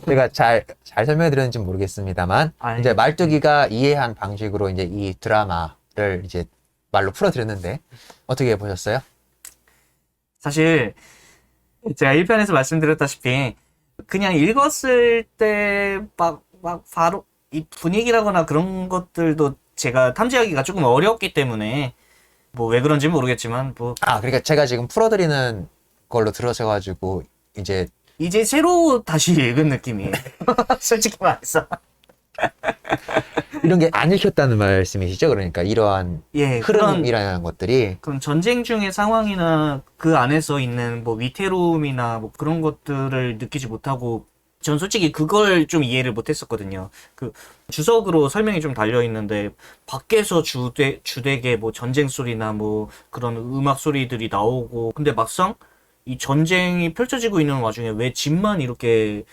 제가 잘 설명해 드렸는지 모르겠습니다만, 아니, 이제 말뚝이가 이해한 방식으로 이제 이 드라마를 이제 말로 풀어드렸는데, 어떻게 보셨어요? 사실 제가 1편에서 말씀드렸다시피 그냥 읽었을 때 막 바로 이 분위기라거나 그런 것들도 제가 탐지하기가 조금 어려웠기 때문에 뭐 왜 그런지 모르겠지만 뭐 그러니까 제가 지금 풀어드리는 걸로 들으셔가지고, 이제 새로 다시 읽은 느낌이에요. 솔직히 말해서. 이런 게 안 읽혔다는 말씀이시죠? 그러니까 이러한 예, 흐름이라는 것들이. 그런 전쟁 중의 상황이나 그 안에서 있는 뭐 위태로움이나 뭐 그런 것들을 느끼지 못하고 전 솔직히 그걸 좀 이해를 못했었거든요. 그 주석으로 설명이 좀 달려 있는데 밖에서 주되게 뭐 전쟁 소리나 뭐 그런 음악 소리들이 나오고 근데 막상 이 전쟁이 펼쳐지고 있는 와중에 왜 집만 이렇게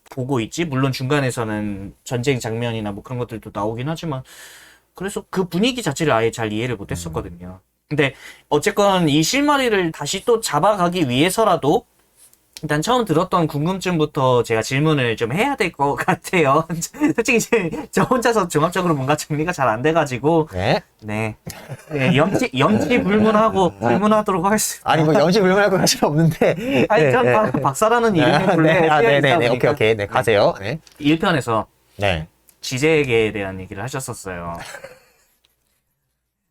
보고 있지? 물론 중간에서는 전쟁 장면이나 뭐 그런 것들도 나오긴 하지만 그래서 그 분위기 자체를 아예 잘 이해를 못했었거든요. 근데 어쨌건 이 실마리를 다시 또 잡아가기 위해서라도 일단 처음 들었던 궁금증부터 제가 질문을 좀 해야 될 것 같아요. 솔직히 저 혼자서 종합적으로 뭔가 정리가 잘 안 돼가지고 네. 네, 염치 불문하도록 하겠습니다. 아니, 뭐, 영시 불문할 건 사실 없는데. 아니, 전 박사라는 이름이 본래 네네네. 오케이. 네, 가세요. 네. 1편에서 네. 지제에게 대한 얘기를 하셨었어요.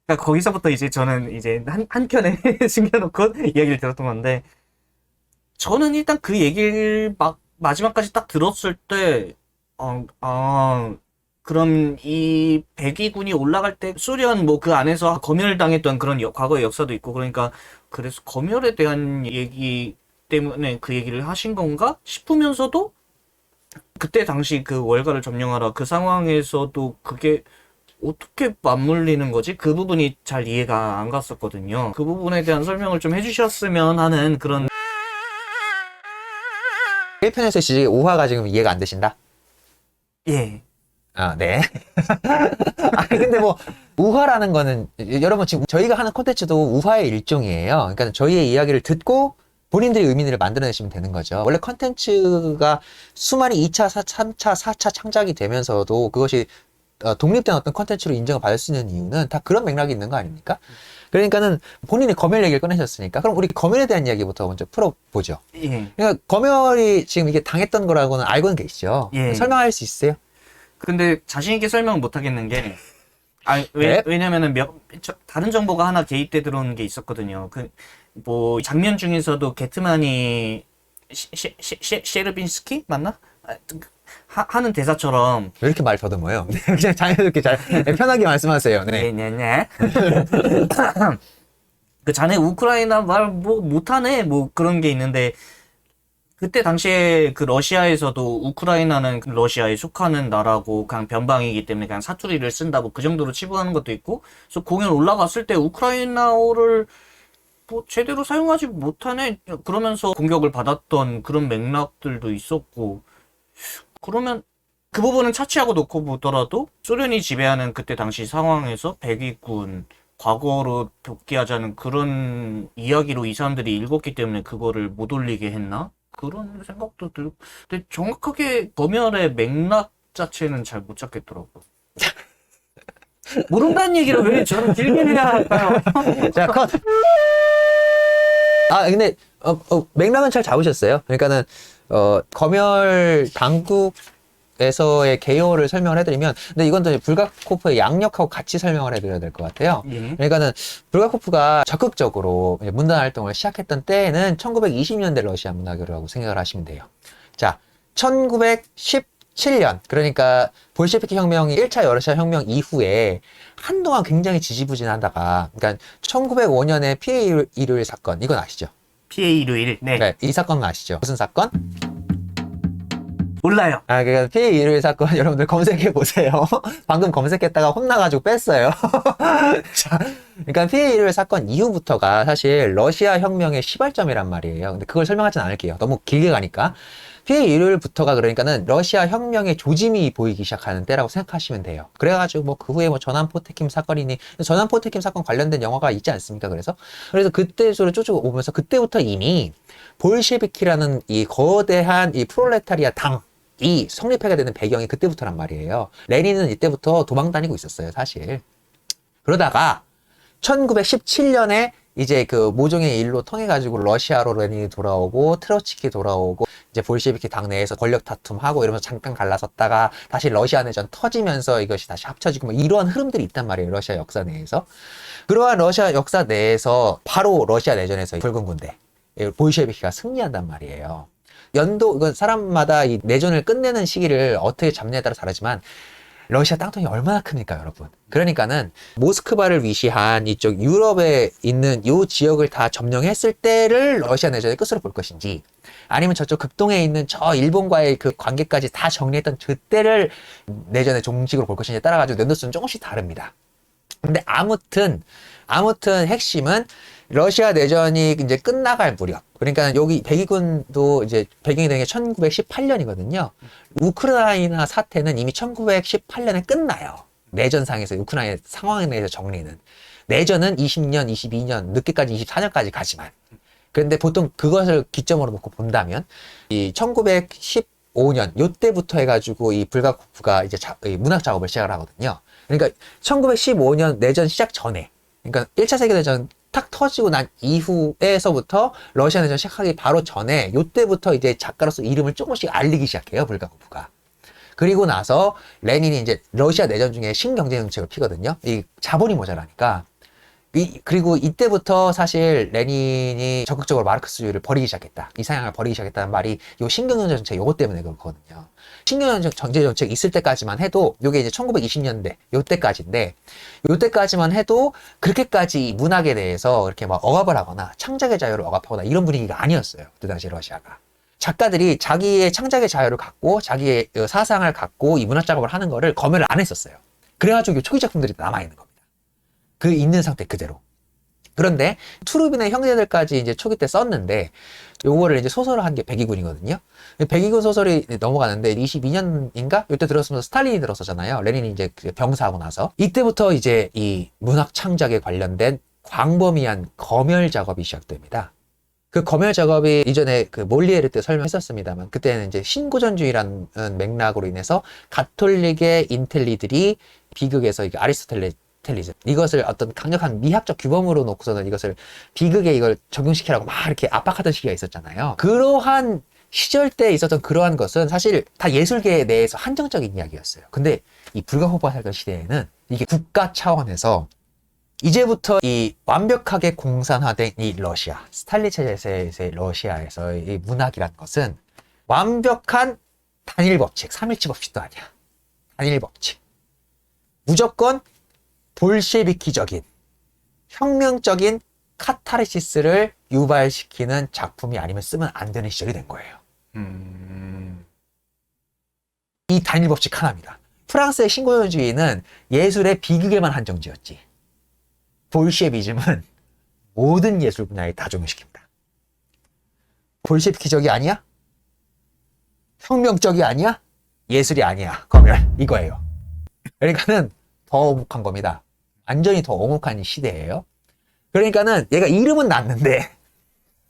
그러니까 거기서부터 이제 저는 이제 한 켠에 숨겨놓고 이야기를 들었던 건데 저는 일단 그 얘기를 마지막까지 딱 들었을 때 그럼 이 백위군이 올라갈 때 소련 뭐 그 안에서 검열당했던 그런 과거의 역사도 있고 그러니까 그래서 검열에 대한 얘기 때문에 그 얘기를 하신 건가 싶으면서도 그때 당시 그 월가를 점령하라 그 상황에서도 그게 어떻게 맞물리는 거지? 그 부분이 잘 이해가 안 갔었거든요. 그 부분에 대한 설명을 좀 해주셨으면 하는 그런 1편에서 지금 5화가 지금 이해가 안 되신다? 예. 네. 근데 뭐, 우화라는 거는, 여러분 지금 저희가 하는 콘텐츠도 우화의 일종이에요. 그러니까 저희의 이야기를 듣고 본인들의 의미를 만들어내시면 되는 거죠. 원래 콘텐츠가 수많은 2차, 3차, 4차 창작이 되면서도 그것이 독립된 어떤 콘텐츠로 인정을 받을 수 있는 이유는 다 그런 맥락이 있는 거 아닙니까? 그러니까는 본인이 검열 얘기를 꺼내셨으니까 그럼 우리 검열에 대한 이야기부터 먼저 풀어보죠. 예. 그러니까 검열이 지금 이게 당했던 거라고는 알고는 계시죠? 예. 설명할 수 있어요? 근데 자신있게 설명은 못 하겠는 게, 네. 왜냐면은 다른 정보가 하나 개입돼 들어오는 게 있었거든요. 뭐, 장면 중에서도 게트만이, 셰르빈스키? 맞나? 하는 대사처럼. 왜 이렇게 말 더듬어요? 그냥 자연스럽게 편하게 말씀하세요. 네. 네. 그 자네 우크라이나 말 뭐 못하네? 뭐 그런 게 있는데, 그때 당시에 그 러시아에서도 우크라이나는 러시아에 속하는 나라고 그냥 변방이기 때문에 그냥 사투리를 쓴다 뭐 그 정도로 치부하는 것도 있고 그래서 공연 올라갔을 때 우크라이나어를 뭐 제대로 사용하지 못하네 그러면서 공격을 받았던 그런 맥락들도 있었고 그러면 그 부분은 차치하고 놓고 보더라도 소련이 지배하는 그때 당시 상황에서 백위군 과거로 복귀하자는 그런 이야기로 이 사람들이 읽었기 때문에 그거를 못 올리게 했나? 그런 생각도 들고 근데 정확하게 검열의 맥락 자체는 잘 못 잡겠더라고. 모른다는 얘기를 왜 저는 길게 해야 할까요? 자, 컷! 근데, 맥락은 잘 잡으셨어요. 그러니까는, 검열 당국에서의 개요를 설명을 해드리면, 근데 이건 또 불가코프의 양력하고 같이 설명을 해드려야 될 것 같아요. 예. 그러니까는, 불가코프가 적극적으로 문단 활동을 시작했던 때에는 1920년대 러시아 문화교라고 생각을 하시면 돼요. 자, 1917년, 그러니까 볼셰비키 혁명이 1차 러시아 혁명 이후에 한동안 굉장히 지지부진하다가, 그러니까 1905년에 피해 일요일 사건, 이건 아시죠? 피해 일요일. 네. 네, 이 사건 아시죠? 무슨 사건? 몰라요. 그러니까 피해 일요일 사건 여러분들 검색해 보세요. 방금 검색했다가 혼나가지고 뺐어요. 자, 그러니까 피해 일요일 사건 이후부터가 사실 러시아 혁명의 시발점이란 말이에요. 근데 그걸 설명하진 않을게요. 너무 길게 가니까. 피해 일요일부터가 그러니까는 러시아 혁명의 조짐이 보이기 시작하는 때라고 생각하시면 돼요. 그래가지고 뭐 그 후에 뭐 전함 포테킴 사건이니 전함 포테킴 사건 관련된 영화가 있지 않습니까? 그래서 그때로 쭉 오면서 그때부터 이미 볼셰비키라는 이 거대한 이 프롤레타리아 당 이 성립하게 되는 배경이 그때부터란 말이에요. 레닌은 이때부터 도망 다니고 있었어요, 사실. 그러다가 1917년에 이제 그 모종의 일로 통해 가지고 러시아로 레닌이 돌아오고 트로츠키 돌아오고 이제 볼셰비키 당내에서 권력 다툼하고 이러면서 잠깐 갈라섰다가 다시 러시아 내전 터지면서 이것이 다시 합쳐지고 뭐 이러한 흐름들이 있단 말이에요, 러시아 역사 내에서. 그러한 러시아 역사 내에서 바로 러시아 내전에서 붉은 군대 볼셰비키가 승리한단 말이에요. 연도 이건 사람마다 이 내전을 끝내는 시기를 어떻게 잡냐에 따라 다르지만 러시아 땅덩이 얼마나 큽니까, 여러분? 그러니까는 모스크바를 위시한 이쪽 유럽에 있는 요 지역을 다 점령했을 때를 러시아 내전의 끝으로 볼 것인지, 아니면 저쪽 극동에 있는 저 일본과의 그 관계까지 다 정리했던 그때를 내전의 종식으로 볼 것인지에 따라 가지고 연도수는 조금씩 다릅니다. 근데 아무튼 핵심은 러시아 내전이 이제 끝나갈 무렵. 그러니까 여기 백위군도 이제 배경이 되는 게 1918년이거든요. 우크라이나 사태는 이미 1918년에 끝나요. 내전상에서 우크라이나 상황에 대해서 정리는. 내전은 20년, 22년, 늦게까지 24년까지 가지만. 그런데 보통 그것을 기점으로 놓고 본다면 이 1915년 요때부터 해가지고 이 불가코프가 이제 문학 작업을 시작을 하거든요. 그러니까 1915년 내전 시작 전에, 그러니까 1차 세계대전 탁 터지고 난 이후에서부터 러시아 내전 시작하기 바로 전에 요때부터 이제 작가로서 이름을 조금씩 알리기 시작해요, 불가코프가. 그리고 나서 레닌이 이제 러시아 내전 중에 신경제 정책을 피거든요. 이 자본이 모자라니까. 그리고 이때부터 사실 레닌이 적극적으로 마르크스주의를 버리기 시작했다. 이 성향을 버리기 시작했다는 말이 요 신경전제 정책 요것 때문에 그렇거든요. 신경전제 정책 있을 때까지만 해도 요게 이제 1920년대 요때까지인데 요때까지만 해도 그렇게까지 문학에 대해서 이렇게 막 억압을 하거나 창작의 자유를 억압하거나 이런 분위기가 아니었어요. 그때 당시 러시아가. 작가들이 자기의 창작의 자유를 갖고 자기의 사상을 갖고 이 문학 작업을 하는 거를 검열을 안 했었어요. 그래가지고 초기 작품들이 남아있는 겁니다. 그 있는 상태 그대로. 그런데 투르빈의 형제들까지 이제 초기 때 썼는데 요거를 이제 소설을 한 게 백위군이거든요. 백위군 소설이 넘어가는데 22년인가? 요때 들었으면서 스탈린이 들었었잖아요. 레닌이 이제 병사하고 나서. 이때부터 이제 이 문학 창작에 관련된 광범위한 검열 작업이 시작됩니다. 그 검열 작업이 이전에 그 몰리에르 때 설명했었습니다만 그때는 이제 신고전주의라는 맥락으로 인해서 가톨릭의 인텔리들이 비극에서 이게 아리스토텔레스 이것을 어떤 강력한 미학적 규범으로 놓고서는 이것을 비극에 이걸 적용시키라고 막 이렇게 압박하던 시기가 있었잖아요. 그러한 시절 때 있었던 그러한 것은 사실 다 예술계 내에서 한정적인 이야기였어요. 근데 이 불가호가 살던 시대에는 이게 국가 차원에서 이제부터 이 완벽하게 공산화된 이 러시아, 스탈린 체제에서의 러시아에서의 이 문학이란 것은 완벽한 단일 법칙, 3일치 법칙도 아니야. 단일 법칙. 무조건 볼셰비키적인 혁명적인 카타르시스를 유발시키는 작품이 아니면 쓰면 안 되는 시절이 된 거예요. 이 단일 법칙 하나입니다. 프랑스의 신고전주의는 예술의 비극에만 한정지었지. 볼셰비즘은 모든 예술 분야에 다 적용시킵니다. 볼셰비키적이 아니야? 혁명적이 아니야? 예술이 아니야. 검열. 이거예요. 그러니까는 더 오목한 겁니다. 완전히 더 오목한 시대예요. 그러니까는 얘가 이름은 났는데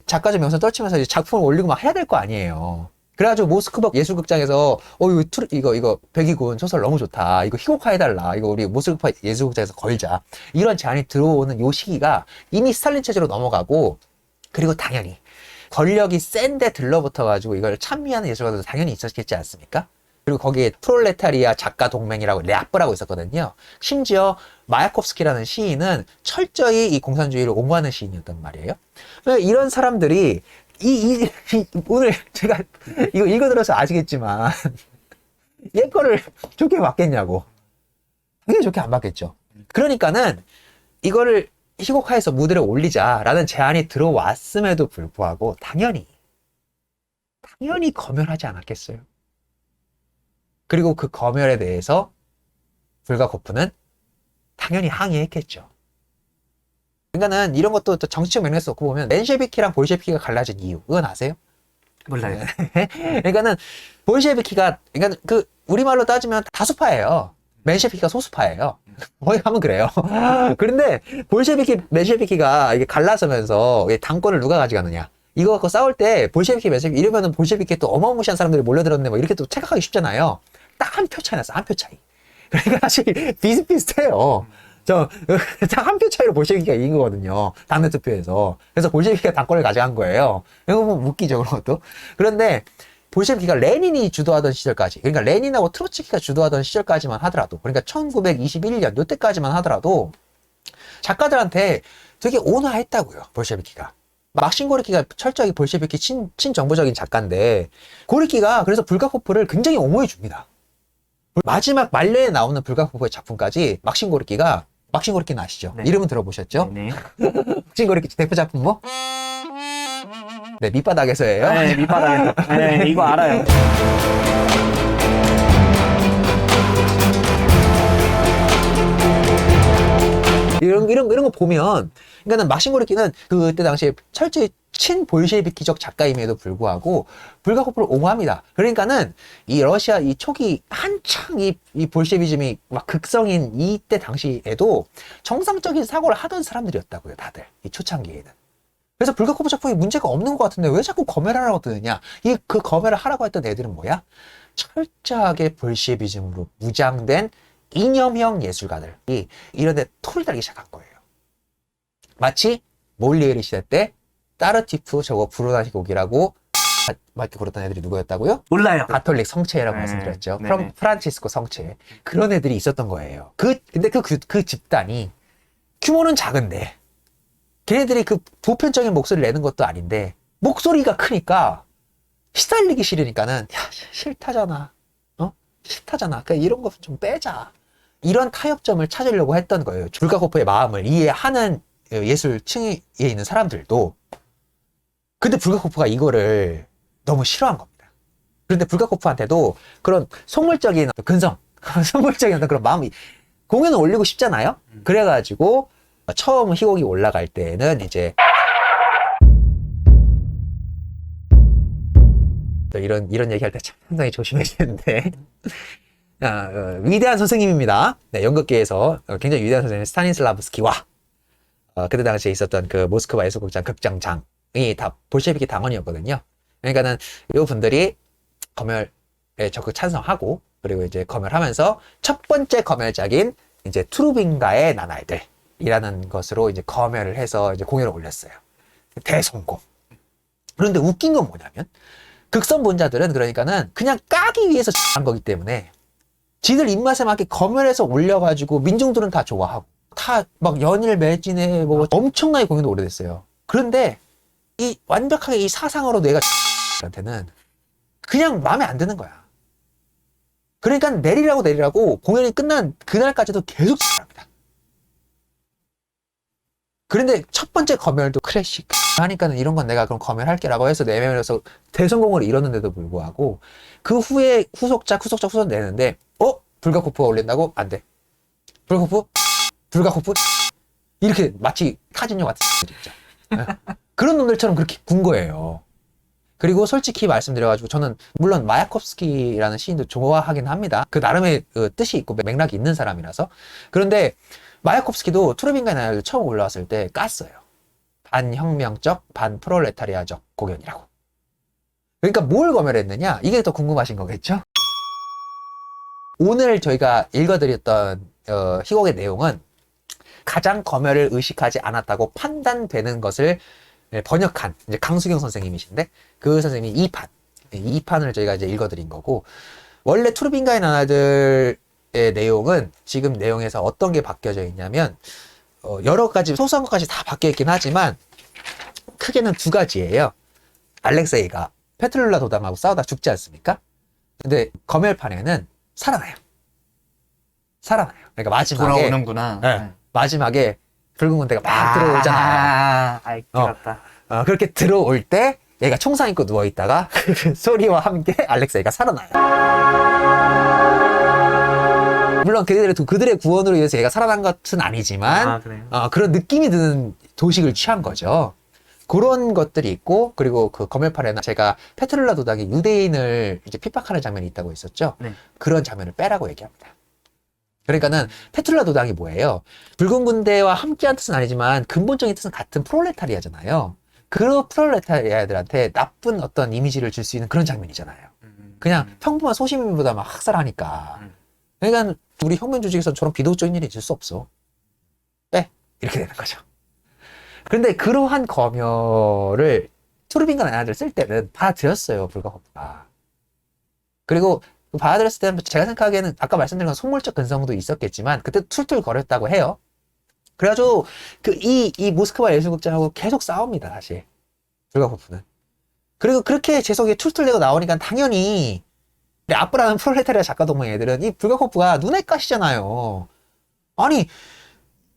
작가적 명성 떨치면서 이제 작품을 올리고 막 해야 될 거 아니에요. 그래가지고 모스크바 예술극장에서 이거 백위군 소설 너무 좋다. 이거 희곡화해달라. 이거 우리 모스크바 예술극장에서 걸자. 이런 제안이 들어오는 요 시기가 이미 스탈린 체제로 넘어가고 그리고 당연히 권력이 센데 들러붙어가지고 이걸 찬미하는 예술가들도 당연히 있었겠지 않습니까? 그리고 거기에 프롤레타리아 작가 동맹이라고 랴프라고 있었거든요. 심지어 마야콥스키라는 시인은 철저히 이 공산주의를 옹호하는 시인이었단 말이에요. 이런 사람들이 오늘 제가 이거 읽어들어서 아시겠지만 얘 거를 좋게 봤겠냐고. 당연히 좋게 안 봤겠죠. 그러니까는 이거를 희곡화해서 무대를 올리자라는 제안이 들어왔음에도 불구하고 당연히 검열하지 않았겠어요. 그리고 그 검열에 대해서 불가코프는 당연히 항의했겠죠. 그러니까는 이런 것도 또 정치적 맥락에서 놓고 보면 멘셰비키랑 볼셰비키가 갈라진 이유 그건 아세요? 몰라요. 그러니까는 볼셰비키가 그러니까 그 우리말로 따지면 다수파예요. 멘셰비키가 소수파예요. 거기 가면 그래요. 그런데 볼셰비키, 멘셰비키가 이게 갈라서면서 당권을 누가 가져가느냐? 이거 갖고 싸울 때 볼셰비키 메세비 이러면은 볼셰비키 또 어마무시한 사람들이 몰려들었네 뭐 이렇게 또 착각하기 쉽잖아요. 딱 한 표 차이 났어. 한 표 차이. 그러니까 사실 비슷비슷해요. 딱 한 표 차이로 볼셰비키가 이긴 거거든요. 당내 투표에서. 그래서 볼셰비키가 당권을 가져간 거예요. 이거 뭐 웃기죠, 그런 것도. 그런데 볼셰비키가 레닌이 주도하던 시절까지, 그러니까 레닌하고 트로츠키가 주도하던 시절까지만 하더라도, 그러니까 1921년 요때까지만 하더라도 작가들한테 되게 온화했다고요, 볼셰비키가. 막신 고리키가 철저하게 볼셰비키 친정부적인 작가인데, 고리키가 그래서 불가코프를 굉장히 옹호해 줍니다. 마지막 말년에 나오는 불가코프의 작품까지 막신 고리키는 아시죠? 네. 이름은 들어보셨죠? 네. 막신 고리키 대표 작품 뭐? 네, 밑바닥에서예요. 네, 밑바닥에서. 네, 이거 알아요. 이런 거 보면, 그러니까는 막신 고리키는 그때 당시에 철저히 친볼셰비키적 작가임에도 불구하고 불가코프를 옹호합니다. 그러니까는 이 러시아 이 초기 한창 이 볼셰비즘이 막 극성인 이때 당시에도 정상적인 사고를 하던 사람들이었다고요, 다들. 이 초창기에는. 그래서 불가코프 작품이 문제가 없는 것 같은데 왜 자꾸 검열을 하라고 뜨느냐? 그 검열을 하라고 했던 애들은 뭐야? 철저하게 볼셰비즘으로 무장된 이념형 예술가들이 이런 데 토를 달기 시작한 거예요. 마치 몰리에르 시대 때 따르티프 저거 브루나시곡이라고 막 이렇게 그랬던 애들이 누구였다고요? 몰라요. 가톨릭 성체라고 네. 말씀드렸죠. 네네. 프란치스코 성체. 그런 애들이 있었던 거예요. 근데 그 집단이 규모는 작은데 걔네들이 그 보편적인 목소리를 내는 것도 아닌데 목소리가 크니까 시달리기 싫으니까는 야 싫다잖아. 싫다잖아. 그러니까 이런 거 좀 빼자. 이런 타협점을 찾으려고 했던 거예요. 불가코프의 마음을 이해하는 예술층에 있는 사람들도. 근데 불가코프가 이거를 너무 싫어한 겁니다. 그런데 불가코프한테도 그런 속물적인 근성, 속물적인 어떤 그런 마음이 공연을 올리고 싶잖아요. 그래가지고 처음 희곡이 올라갈 때는 이제 이런 얘기할 때 참 상당히 조심해야되는데 위대한 선생님입니다. 네, 연극계에서 굉장히 위대한 선생님 스타니슬라브스키와 그때 당시에 있었던 그 모스크바 예술극장 극장장이 다 볼셰비키 당원이었거든요. 그러니까는 이 분들이 검열에 적극 찬성하고 그리고 이제 검열하면서 첫 번째 검열작인 이제 투르빈가의 나날들이라는 것으로 이제 검열을 해서 이제 공연을 올렸어요. 대성공. 그런데 웃긴 건 뭐냐면 극성본자들은 그러니까는 그냥 까기 위해서 한 거기 때문에 지들 입맛에 맞게 검열해서 올려가지고 민중들은 다 좋아하고 다 막 연일 매진에 뭐 엄청나게 공연도 오래됐어요. 그런데 이 완벽하게 이 사상으로 내가 한테는 그냥 마음에 안 드는 거야. 그러니까 내리라고 공연이 끝난 그날까지도 계속 합니다. 그런데 첫 번째 검열도 클래식 하니까는 이런 건 내가 그럼 검열할게라고 해서 내면에서 대성공을 이뤘는데도 불구하고 그 후에 후속 내는데 불가코프가 올린다고? 안 돼. 불가코프? 이렇게 마치 타진녀 같은 놈들 있죠. 그런 놈들처럼 그렇게 군 거예요. 그리고 솔직히 말씀드려가지고 저는 물론 마야콥스키라는 시인도 좋아하긴 합니다. 그 나름의 뜻이 있고 맥락이 있는 사람이라서. 그런데 마야콥스키도 투르빈가의 나날들 처음 올라왔을 때 깠어요. 반혁명적, 반프롤레타리아적 공연이라고. 그러니까 뭘 검열했느냐? 이게 더 궁금하신 거겠죠? 오늘 저희가 읽어드렸던 희곡의 내용은 가장 검열을 의식하지 않았다고 판단되는 것을 번역한 이제 강수경 선생님이신데 그 선생님이 2판을 저희가 이제 읽어드린 거고 원래 투르빈가의 나날들의 내용은 지금 내용에서 어떤 게 바뀌어져 있냐면 여러 가지 소소한 것까지 다 바뀌어 있긴 하지만 크게는 두 가지예요. 알렉세이가 페트룰라 도당하고 싸우다 죽지 않습니까? 근데 검열판에는 살아나요. 그러니까 마지막에 돌아오는구나. 네, 마지막에 붉은 군대가 막 들어오잖아요. 알겠다. 그렇게 들어올 때 얘가 총상 입고 누워 있다가 소리와 함께 알렉세이가 살아나요. 물론 그들의 구원으로 위해서 얘가 살아난 것은 아니지만 그런 느낌이 드는 도식을 취한 거죠. 그런 것들이 있고 그리고 그 검열판에는 제가 페트룰라 도당이 유대인을 이제 핍박하는 장면이 있다고 했었죠. 네. 그런 장면을 빼라고 얘기합니다. 그러니까는 페트룰라 도당이 뭐예요? 붉은 군대와 함께한 뜻은 아니지만 근본적인 뜻은 같은 프롤레타리아잖아요. 그 프롤레타리아들한테 나쁜 어떤 이미지를 줄 수 있는 그런 장면이잖아요. 그냥 평범한 소시민보다 막 학살하니까. 그러니까 우리 혁명 조직에서 저런 비도덕적인 일이 있을 수 없어. 빼! 이렇게 되는 거죠. 그런데 그러한 검열을 투르빈과 나나들 쓸 때는 받아들였어요, 불가호프가. 그리고 받아들였을 때는 제가 생각하기에는 아까 말씀드린 건 속물적 근성도 있었겠지만 그때 툴툴거렸다고 해요. 그래가지고 이 모스크바 예술극장하고 계속 싸웁니다, 사실. 불가호프는. 그리고 그렇게 재석이 툴툴대고 나오니까 당연히 아프라는 프롤레타리아 작가 동맹 애들은 이 불가호프가 눈에 까시잖아요. 아니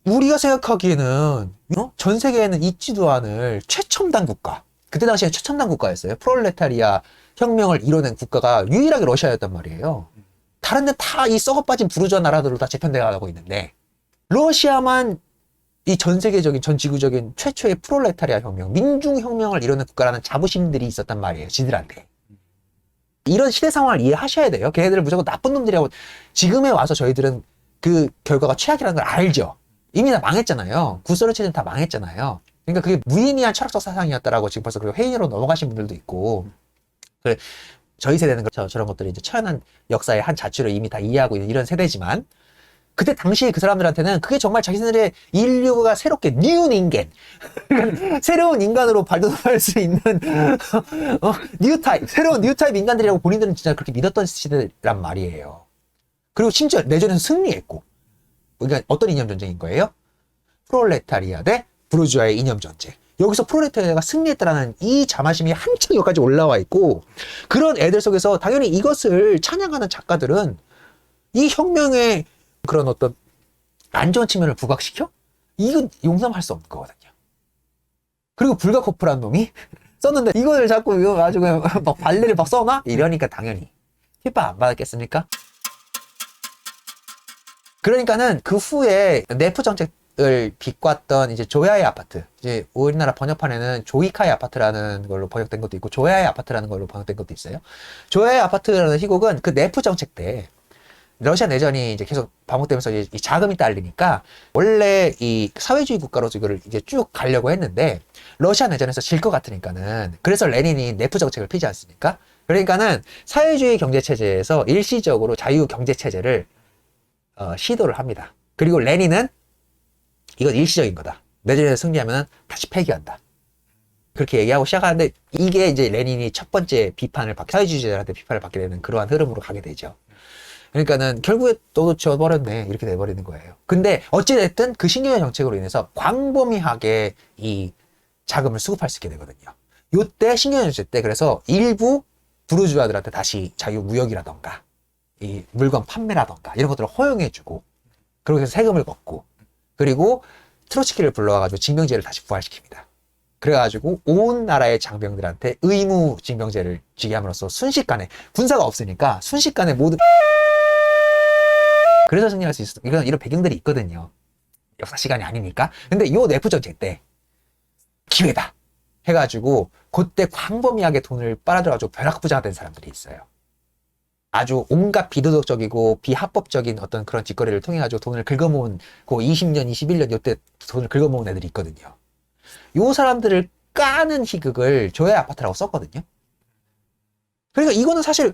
우리가 생각하기에는 전 세계에는 있지도 않을 최첨단 국가, 그때 당시에 최첨단 국가였어요. 프롤레타리아 혁명을 이뤄낸 국가가 유일하게 러시아였단 말이에요. 다른 데 다 이 썩어빠진 부르주아 나라들로 다 재편돼 가고 있는데 러시아만 이 전 세계적인 전 지구적인 최초의 프롤레타리아 혁명, 민중혁명을 이뤄낸 국가라는 자부심들이 있었단 말이에요, 지들한테. 이런 시대 상황을 이해하셔야 돼요. 걔네들은 무조건 나쁜 놈들이라고. 지금에 와서 저희들은 그 결과가 최악이라는 걸 알죠. 이미 다 망했잖아요. 구소련 체제는 다 망했잖아요. 그러니까 그게 무의미한 철학적 사상이었다라고 지금 벌써 회의로 넘어가신 분들도 있고. 그래, 저희 세대는 저런 것들이 이제 처연한 역사의 한 자취로 이미 다 이해하고 있는 이런 세대지만, 그때 당시 그 사람들한테는 그게 정말 자기들의 인류가 새롭게 뉴 인간, 새로운 인간으로 발돋움할 수 있는 뉴 타입, 새로운 뉴 타입 인간들이라고 본인들은 진짜 그렇게 믿었던 시대란 말이에요. 그리고 심지어 내전에서 승리했고, 그러니까 어떤 이념 전쟁인 거예요? 프롤레타리아 대 부르주아의 이념 전쟁. 여기서 프롤레타리아가 승리했다라는 이 자만심이 한층 여기까지 올라와 있고, 그런 애들 속에서 당연히 이것을 찬양하는 작가들은 이 혁명의 그런 어떤 안 좋은 측면을 부각시켜? 이건 용납할 수 없는 거거든요. 그리고 불가코프라는 놈이 썼는데 이걸 자꾸 이거 아주 그냥 막 발레를 막 써놔? 이러니까 당연히 핍박 안 받았겠습니까? 그러니까는 그 후에 내프 정책을 비꼬았던 이제 조야의 아파트, 이제 우리나라 번역판에는 조이카의 아파트라는 걸로 번역된 것도 있고 조야의 아파트라는 걸로 번역된 것도 있어요. 조야의 아파트라는 희곡은 그 내프 정책 때 러시아 내전이 이제 계속 반복되면서 이제 이 자금이 딸리니까 원래 이 사회주의 국가로 이거를 이제 쭉 가려고 했는데 러시아 내전에서 질 것 같으니까는, 그래서 레닌이 내프 정책을 피지 않습니까? 그러니까는 사회주의 경제 체제에서 일시적으로 자유 경제 체제를 시도를 합니다. 그리고 레닌은 이건 일시적인 거다. 내전에서 승리하면 다시 폐기한다. 그렇게 얘기하고 시작하는데 이게 이제 레닌이 첫 번째 비판을 사회주의자들한테 비판을 받게 되는 그러한 흐름으로 가게 되죠. 그러니까는 결국에 너도 져버렸네 이렇게 돼버리는 거예요. 근데 어찌됐든 그 신경의 정책으로 인해서 광범위하게 이 자금을 수급할 수 있게 되거든요. 요때 신경의 정책 때 그래서 일부 부르주아들한테 다시 자유무역이라던가 이 물건 판매라던가 이런 것들을 허용해주고, 그러고 해서 세금을 걷고, 그리고 트로츠키를 불러와가지고 징병제를 다시 부활시킵니다. 그래가지고 온 나라의 장병들한테 의무 징병제를 지게 함으로써 순식간에, 군사가 없으니까 순식간에 모든, 그래서 승리할 수 있어. 이런 배경들이 있거든요. 역사 시간이 아니니까. 근데 요 내프 정책 때 기회다 해가지고 그때 광범위하게 돈을 빨아들여가지고 벼락부자가 된 사람들이 있어요. 아주 온갖 비도덕적이고 비합법적인 어떤 그런 짓거리를 통해 가지고 돈을 긁어모은 그 20년, 21년 요때 돈을 긁어모은 애들이 있거든요. 요 사람들을 까는 희극을 조야의 아파트라고 썼거든요. 그러니까 이거는 사실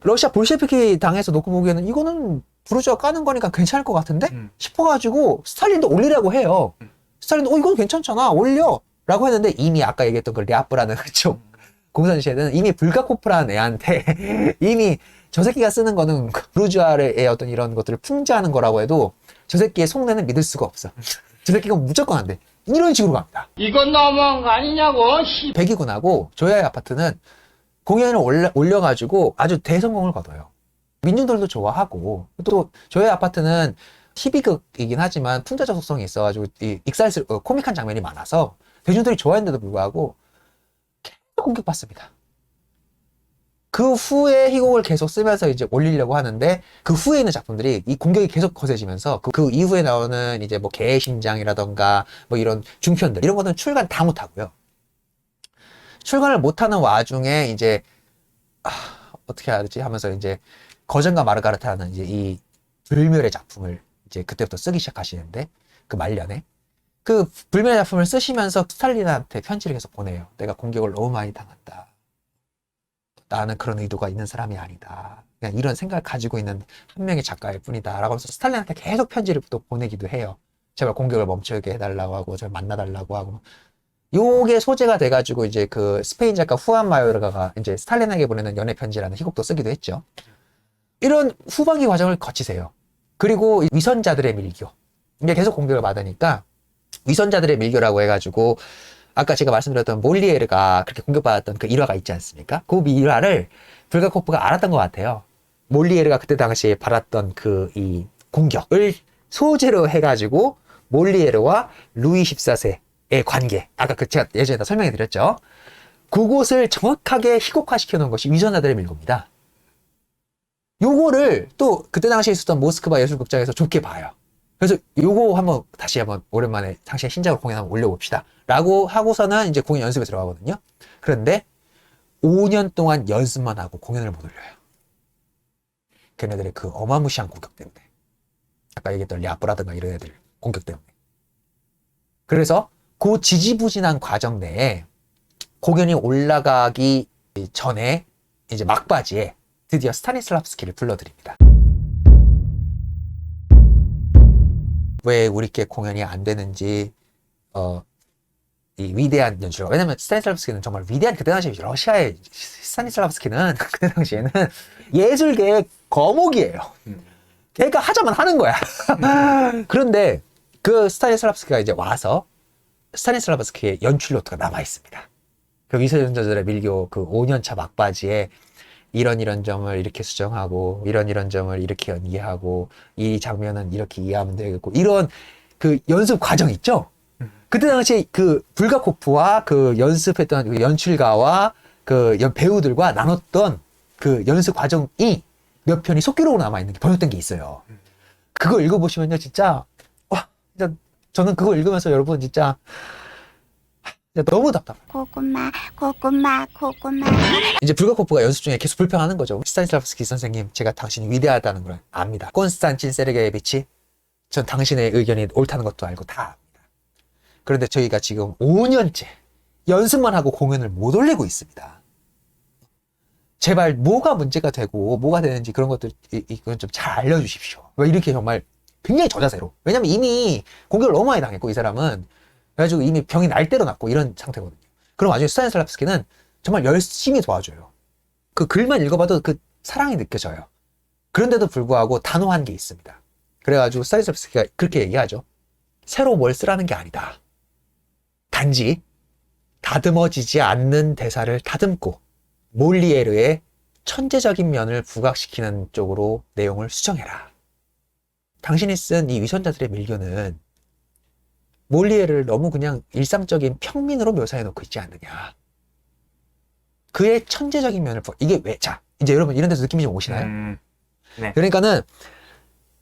러시아 볼셰비키 당에서 놓고 보기에는 이거는 부르주아 까는 거니까 괜찮을 것 같은데 싶어가지고 스탈린도 올리라고 해요. 스탈린도 이건 괜찮잖아, 올려 라고 했는데 이미 아까 얘기했던 그 랴프라는 그쪽 공산주의에는 이미 불가코프라는 애한테 이미 저 새끼가 쓰는 거는 부르주아의 어떤 이런 것들을 풍자하는 거라고 해도 저 새끼의 속내는 믿을 수가 없어. 저 새끼가 무조건 안 돼. 이런 식으로 갑니다. 이건 너무한 거 아니냐고. 백이군하고 조야의 아파트는 공연을 올려가지고 아주 대성공을 거둬요. 민중들도 좋아하고, 또 조야의 아파트는 TV극이긴 하지만 풍자적 속성이 있어가지고 이 코믹한 장면이 많아서 대중들이 좋아했는데도 불구하고 계속 공격받습니다. 그 후에 희곡을 계속 쓰면서 이제 올리려고 하는데 그 후에 있는 작품들이 이 공격이 계속 거세지면서 그 이후에 나오는 이제 뭐 개의 심장이라던가 뭐 이런 중편들 이런 것들은 출간 다 못하고요. 출간을 못하는 와중에 이제 어떻게 해야 되지 하면서 이제 거전과 마르가르타라는 이제 이 불멸의 작품을 이제 그때부터 쓰기 시작하시는데 그 말년에 그 불멸의 작품을 쓰시면서 스탈린한테 편지를 계속 보내요. 내가 공격을 너무 많이 당한다. 나는 그런 의도가 있는 사람이 아니다. 그냥 이런 생각을 가지고 있는 한 명의 작가일 뿐이다. 라고 해서 스탈린한테 계속 편지를 또 보내기도 해요. 제발 공격을 멈추게 해달라고 하고, 제발 만나달라고 하고. 요게 소재가 돼가지고 이제 그 스페인 작가 후안 마요르가가 이제 스탈린에게 보내는 연애 편지라는 희곡도 쓰기도 했죠. 이런 후반기 과정을 거치세요. 그리고 위선자들의 밀교. 이게 계속 공격을 받으니까 위선자들의 밀교라고 해가지고 아까 제가 말씀드렸던 몰리에르가 그렇게 공격받았던 그 일화가 있지 않습니까? 그 일화를 불가코프가 알았던 것 같아요. 몰리에르가 그때 당시에 받았던 그 이 공격을 소재로 해가지고 몰리에르와 루이 14세의 관계, 아까 그 제가 예전에 다 설명해 드렸죠. 그곳을 정확하게 희곡화시켜 놓은 것이 위선자들의 밀고입니다. 요거를 또 그때 당시에 있었던 모스크바 예술극장에서 좋게 봐요. 그래서 요거 한번 다시 한번 오랜만에 당시의 신작으로 공연 한번 올려봅시다 라고 하고서는 이제 공연 연습에 들어가거든요. 그런데 5년 동안 연습만 하고 공연을 못 올려요. 걔네들의 그 어마무시한 공격 때문에. 아까 얘기했던 랴브라든가 이런 애들 공격 때문에. 그래서 그 지지부진한 과정 내에 공연이 올라가기 전에 이제 막바지에 드디어 스타니슬라프스키를 불러드립니다. 왜 우리께 공연이 안 되는지 이 위대한 연출. 왜냐면 스타니슬라프스키는 정말 위대한, 그때 당시 러시아의 스타니슬라프스키는 그때 당시에는 예술계의 거목이에요. 걔가 하자면 하는 거야. 그런데 그 스타니슬라프스키가 이제 와서 스타니슬라프스키의 연출 노트가 남아 있습니다. 그 위선자들의 밀교 그 5년차 막바지에 이런 점을 이렇게 수정하고 이런 점을 이렇게 연기하고 이 장면은 이렇게 이해하면 되겠고 이런 그 연습 과정 있죠. 그때 당시에 그 불가코프와 그 연습했던 그 연출가와 그 배우들과 나눴던 그 연습 과정이 몇 편이 속기록으로 남아있는 게 번역된 게 있어요. 그거 읽어보시면요, 진짜, 와, 진짜, 저는 그거 읽으면서 여러분 진짜 너무 답답해요. 고구마. 이제 불가코프가 연습 중에 계속 불평하는 거죠. 스타니슬라프스키 선생님, 제가 당신이 위대하다는 걸 압니다. 콘스탄틴 세르게예비치, 전 당신의 의견이 옳다는 것도 알고 다 압니다. 그런데 저희가 지금 5년째 연습만 하고 공연을 못 올리고 있습니다. 제발 뭐가 문제가 되고 뭐가 되는지 그런 것들 이건 좀 잘 알려주십시오. 왜 이렇게 정말 굉장히 저자세로. 왜냐면 이미 공격을 너무 많이 당했고 이 사람은 그래가지고 이미 병이 날 대로 났고 이런 상태거든요. 그럼 나중에 스타니슬라프스키는 정말 열심히 도와줘요. 그 글만 읽어봐도 그 사랑이 느껴져요. 그런데도 불구하고 단호한 게 있습니다. 그래가지고 스타니슬라프스키가 그렇게 얘기하죠. 새로 뭘 쓰라는 게 아니다. 단지 다듬어지지 않는 대사를 다듬고 몰리에르의 천재적인 면을 부각시키는 쪽으로 내용을 수정해라. 당신이 쓴 이 위선자들의 밀교는 몰리에르를 너무 그냥 일상적인 평민으로 묘사해 놓고 있지 않느냐. 그의 천재적인 면을 이게 왜? 자, 이제 여러분 이런 데서 느낌이 좀 오시나요? 네. 그러니까는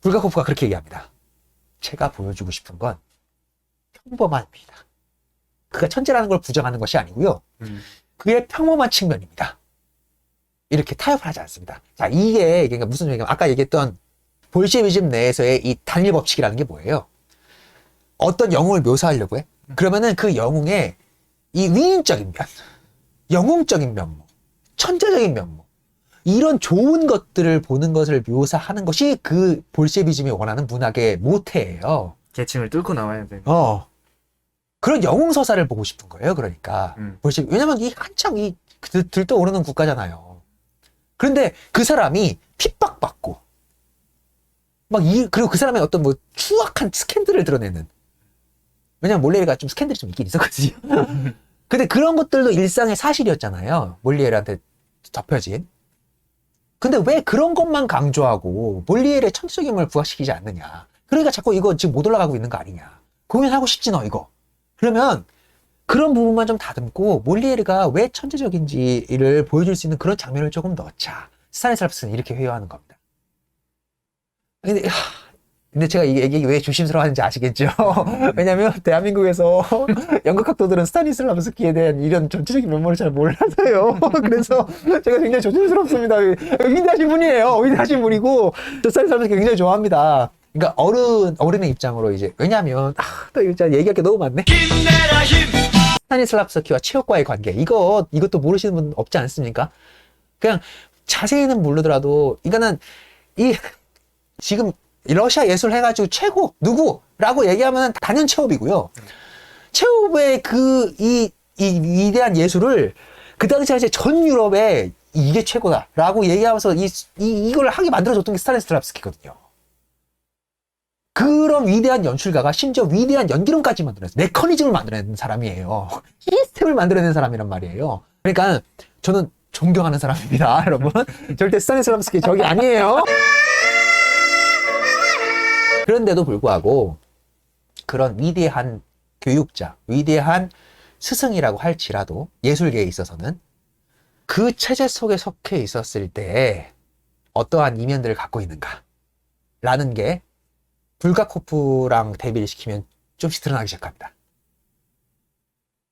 불가코프가 그렇게 얘기합니다. 제가 보여주고 싶은 건 평범합니다. 그가 천재라는 걸 부정하는 것이 아니고요. 그의 평범한 측면입니다. 이렇게 타협을 하지 않습니다. 자, 이게 그러니까 무슨 얘기냐면 아까 얘기했던 볼셰비즘 내에서의 이 단일 법칙이라는 게 뭐예요? 어떤 영웅을 묘사하려고 해? 그러면은 그 영웅의 이 위인적인 면, 영웅적인 면모, 천재적인 면모, 이런 좋은 것들을 보는 것을 묘사하는 것이 그 볼셰비즘이 원하는 문학의 모태예요. 계층을 뚫고 나와야 돼. 그런 영웅 서사를 보고 싶은 거예요. 그러니까 왜냐면 이 한창 들떠오르는 국가잖아요. 그런데 그 사람이 핍박받고 그리고 그 사람의 어떤 뭐 추악한 스캔들을 드러내는. 왜냐면 몰리에르가 좀 스캔들이 좀 있긴 있었거든요. 근데 그런 것들도 일상의 사실이었잖아요. 몰리에르한테 덮여진. 근데 왜 그런 것만 강조하고 몰리에르의 천재적임을 부각시키지 않느냐. 그러니까 자꾸 이거 지금 못 올라가고 있는 거 아니냐. 공연하고 싶지 너 이거. 그러면 그런 부분만 좀 다듬고 몰리에르가 왜 천재적인지를 보여줄 수 있는 그런 장면을 조금 넣자. 스타니슬라프스키는 이렇게 회유하는 겁니다. 근데 제가 이게 왜 조심스러워하는지 아시겠죠? 왜냐면 대한민국에서 연극학도들은 스타니슬라프스키에 대한 이런 전체적인 면모를 잘 몰라서요. 그래서 제가 굉장히 조심스럽습니다. 위대하신 분이에요. 위대하신 분이고 저 스타니슬라프스키 굉장히 좋아합니다. 그러니까 어른의 입장으로 이제, 왜냐면, 또 이거 얘기할 게 너무 많네. 스타니슬랍스키와 체육과의 관계. 이것도 모르시는 분 없지 않습니까? 그냥 자세히는 모르더라도, 이거는, 지금 러시아 예술 해가지고 최고, 누구라고 얘기하면 단연 체홉이고요. 체홉의 이 위대한 예술을 그 당시에 이제 전 유럽에 이게 최고다라고 얘기하면서 이걸 하게 만들어줬던 게 스타니슬랍스키거든요. 그런 위대한 연출가가 심지어 위대한 연기론까지 만들어냈어요. 메커니즘을 만들어낸 사람이에요. 시스템을 만들어낸 사람이란 말이에요. 그러니까 저는 존경하는 사람입니다, 여러분. 절대 스타니슬랍스키 적이 아니에요. 그런데도 불구하고 그런 위대한 교육자, 위대한 스승이라고 할지라도 예술계에 있어서는 그 체제 속에 속해 있었을 때 어떠한 이면들을 갖고 있는가 라는 게 불가코프랑 대비를 시키면 좀씩 드러나기 시작합니다.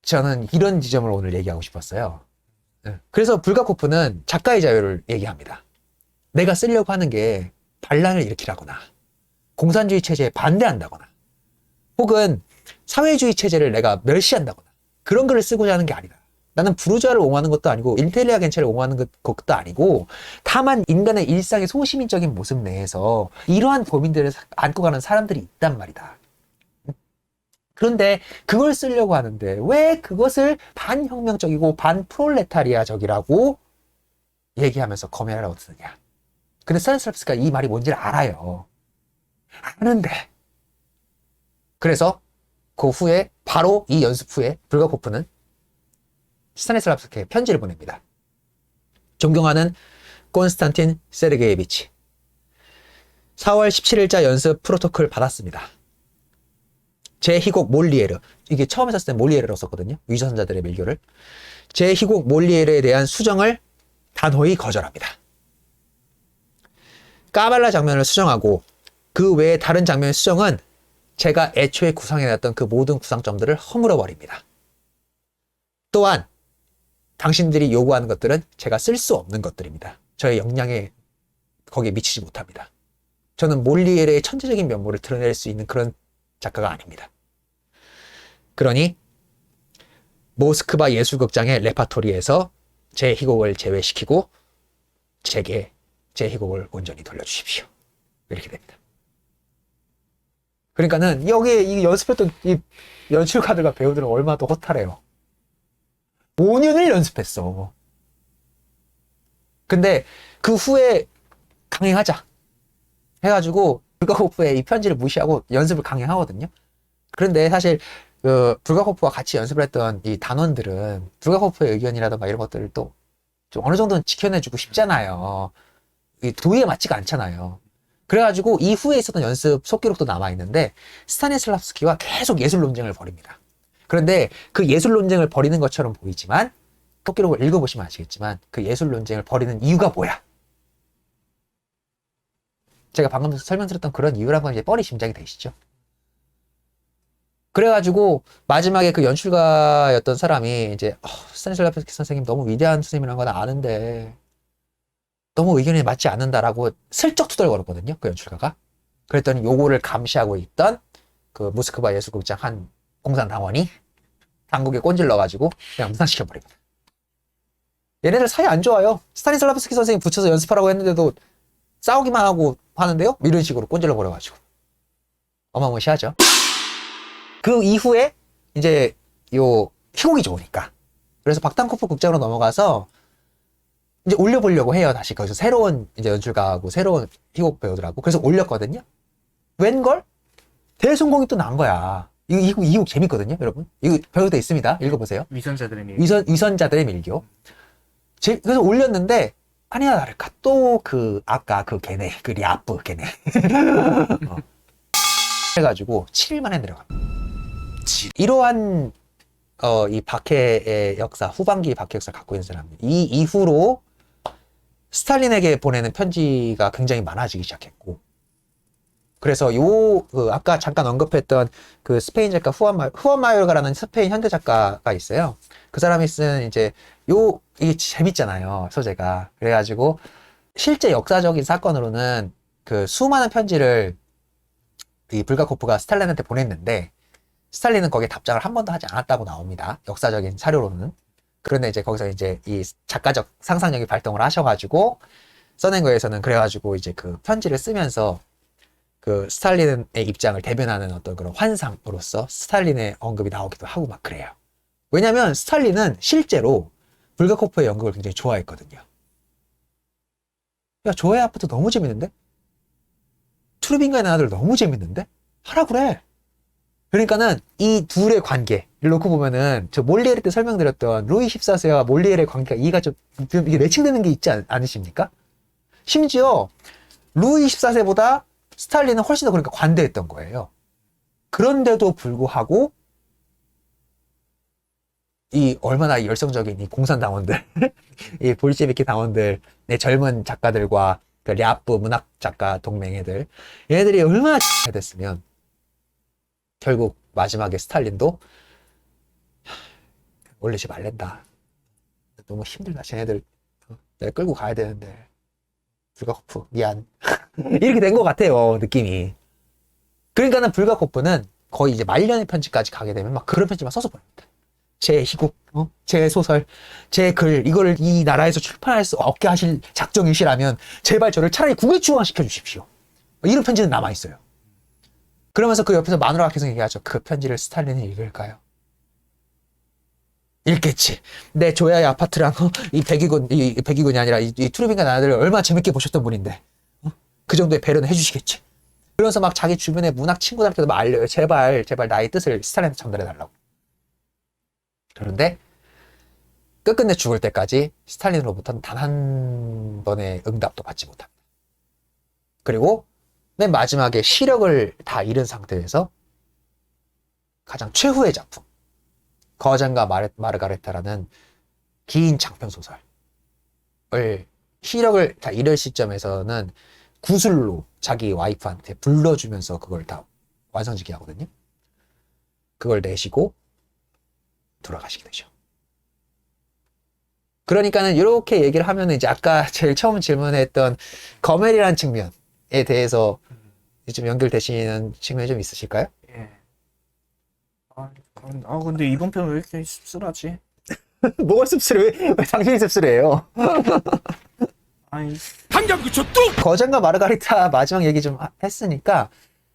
저는 이런 지점을 오늘 얘기하고 싶었어요. 그래서 불가코프는 작가의 자유를 얘기합니다. 내가 쓰려고 하는 게 반란을 일으키라거나 공산주의 체제에 반대한다거나 혹은 사회주의 체제를 내가 멸시한다거나 그런 글을 쓰고자 하는 게 아니다. 나는 부르주아를 옹호하는 것도 아니고 인텔리아겐체를 옹호하는 것도 아니고 다만 인간의 일상의 소시민적인 모습 내에서 이러한 고민들을 안고 가는 사람들이 있단 말이다. 그런데 그걸 쓰려고 하는데 왜 그것을 반혁명적이고 반프롤레타리아적이라고 얘기하면서 검열하라고 쓰느냐. 근데 스타니슬랍스키가 이 말이 뭔지를 알아요. 아는데 그래서 그 후에 바로 이 연습 후에 불가코프는 스타니슬랍스키에게 편지를 보냅니다. 존경하는 콘스탄틴 세르게이비치, 4월 17일자 연습 프로토콜 받았습니다. 제 희곡 몰리에르, 이게 처음 했을 때 몰리에르라고 썼거든요. 위선자들의 밀교를. 제 희곡 몰리에르에 대한 수정을 단호히 거절합니다. 까발라 장면을 수정하고 그 외에 다른 장면의 수정은 제가 애초에 구상해놨던 그 모든 구상점들을 허물어버립니다. 또한 당신들이 요구하는 것들은 제가 쓸 수 없는 것들입니다. 저의 역량에 거기에 미치지 못합니다. 저는 몰리에르의 천재적인 면모를 드러낼 수 있는 그런 작가가 아닙니다. 그러니 모스크바 예술극장의 레파토리에서 제 희곡을 제외시키고 제게 제 희곡을 온전히 돌려주십시오. 이렇게 됩니다. 그러니까는 여기에 이 연습했던 이 연출가들과 배우들은 얼마나 더 허탈해요. 5년을 연습했어. 근데 그 후에 강행하자 해가지고 불가코프의 이 편지를 무시하고 연습을 강행하거든요. 그런데 사실 불가코프와 같이 연습을 했던 이 단원들은 불가코프의 의견이라든가 이런 것들을 또 좀 어느 정도는 지켜내주고 싶잖아요. 이 도의에 맞지가 않잖아요. 그래가지고 이후에 있었던 연습 속기록도 남아있는데 스타니슬랍스키와 계속 예술 논쟁을 벌입니다. 그런데 그 예술 논쟁을 벌이는 것처럼 보이지만 속기록을 읽어보시면 아시겠지만 그 예술 논쟁을 벌이는 이유가 뭐야? 제가 방금 설명드렸던 그런 이유라는 건 이제 뻔히 짐작이 되시죠? 그래가지고 마지막에 그 연출가였던 사람이 이제 스타니슬랍스키 선생님 너무 위대한 선생님이라는 건 아는데 너무 의견이 맞지 않는다라고 슬쩍 투덜거렸거든요. 그 연출가가. 그랬더니 요거를 감시하고 있던 그 모스크바 예술극장 한 공산당원이 당국에 꼰질러가지고 그냥 무산시켜버립니다. 얘네들 사이 안 좋아요. 스타니슬랍스키 선생님 붙여서 연습하라고 했는데도 싸우기만 하고 하는데요? 이런 식으로 꼰질러버려가지고. 어마무시하죠. 그 이후에 이제 요 희곡이 좋으니까. 그래서 박탄코프 극장으로 넘어가서 이제 올려보려고 해요. 다시 거기서 새로운 이제 연출가하고 새로운 희곡 배우들하고. 그래서 올렸거든요. 웬걸? 대성공이 또 난 거야. 이곡 재밌거든요, 여러분. 이거 배우돼 있습니다. 읽어보세요. 위선자들의 밀교. 위선자들의 밀교. 그래서 올렸는데 아니야 다를까 또 아까 걔네 리아프 걔네 해가지고 7일 만에 내려갑니다. 이러한 이 박해의 역사, 후반기 박해 역사를 갖고 있는 사람들. 이 이후로 스탈린에게 보내는 편지가 굉장히 많아지기 시작했고, 그래서 아까 잠깐 언급했던 그 스페인 작가 후안 마요르가라는 스페인 현대 작가가 있어요. 그 사람이 쓴 이제 이게 재밌잖아요, 소재가. 그래가지고 실제 역사적인 사건으로는 그 수많은 편지를 이 불가코프가 스탈린한테 보냈는데 스탈린은 거기에 답장을 한 번도 하지 않았다고 나옵니다. 역사적인 사료로는. 그런데 이제 거기서 이제 이 작가적 상상력이 발동을 하셔가지고 써낸 거에서는 그래가지고 이제 그 편지를 쓰면서 그 스탈린의 입장을 대변하는 어떤 그런 환상으로서 스탈린의 언급이 나오기도 하고 막 그래요. 왜냐면 스탈린은 실제로 불가코프의 연극을 굉장히 좋아했거든요. 야, 조의 아파트 너무 재밌는데? 투르빈가의 나라들 너무 재밌는데? 하라 그래. 그러니까는 이 둘의 관계를 놓고 보면은 저 몰리에르 때 설명드렸던 루이 14세와 몰리에르의 관계가 이해가 좀 이게 매칭되는 게 있지 않으십니까? 심지어 루이 14세보다 스탈린은 훨씬 더 그러니까 관대했던 거예요. 그런데도 불구하고 이 얼마나 열성적인 이 공산당원들, 이 볼셰비키 당원들의 젊은 작가들과 그 랴프 문학 작가 동맹애들, 얘네들이 얼마나 됐으면 결국 마지막에 스탈린도 올리지 말랜다. 너무 힘들다. 쟤네들 내가 끌고 가야 되는데 불가코프 미안. 이렇게 된 것 같아요. 느낌이. 그러니까는 불가코프는 거의 이제 말년의 편지까지 가게 되면 막 그런 편지만 써서 보냅니다. 제 희곡, 제 소설, 제 글, 이걸 이 나라에서 출판할 수 없게 하실 작정이시라면 제발 저를 차라리 국외 추방시켜 주십시오. 이런 편지는 남아있어요. 그러면서 그 옆에서 마누라가 계속 얘기하죠. 그 편지를 스탈린이 읽을까요? 읽겠지. 내 조야의 아파트랑 이 백위군이 아니라 이 투르빈가 나라들을 얼마나 재밌게 보셨던 분인데 그 정도의 배려는 해주시겠지. 그러면서 막 자기 주변의 문학 친구들한테도 막 알려요. 제발 나의 뜻을 스탈린한테 전달해달라고. 그런데 끝끝내 죽을 때까지 스탈린으로부터는 단 한 번의 응답도 받지 못합니다. 그리고 맨 마지막에 시력을 다 잃은 상태에서 가장 최후의 작품 거장과 마르가레타라는 긴 장편 소설을 시력을 다 잃을 시점에서는 구슬로 자기 와이프한테 불러주면서 그걸 다 완성지게 하거든요. 그걸 내시고 돌아가시게 되죠. 그러니까는 이렇게 얘기를 하면 이제 아까 제일 처음 질문했던 거멜이라는 측면에 대해서 좀 연결되시는 측면이 좀 있으실까요? 예. 근데 이번 편 왜 이렇게 씁쓸하지? 뭐가 씁쓸해? 왜 당신이 씁쓸해요? 아니, 거장과 마르가리타 마지막 얘기 좀 했으니까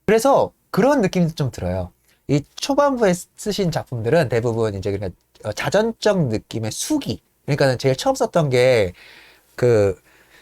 그래서 그런 느낌도 좀 들어요. 이 초반부에 쓰신 작품들은 대부분 이제 그러니까 자전적 느낌의 수기. 그러니까는 제일 처음 썼던 게 그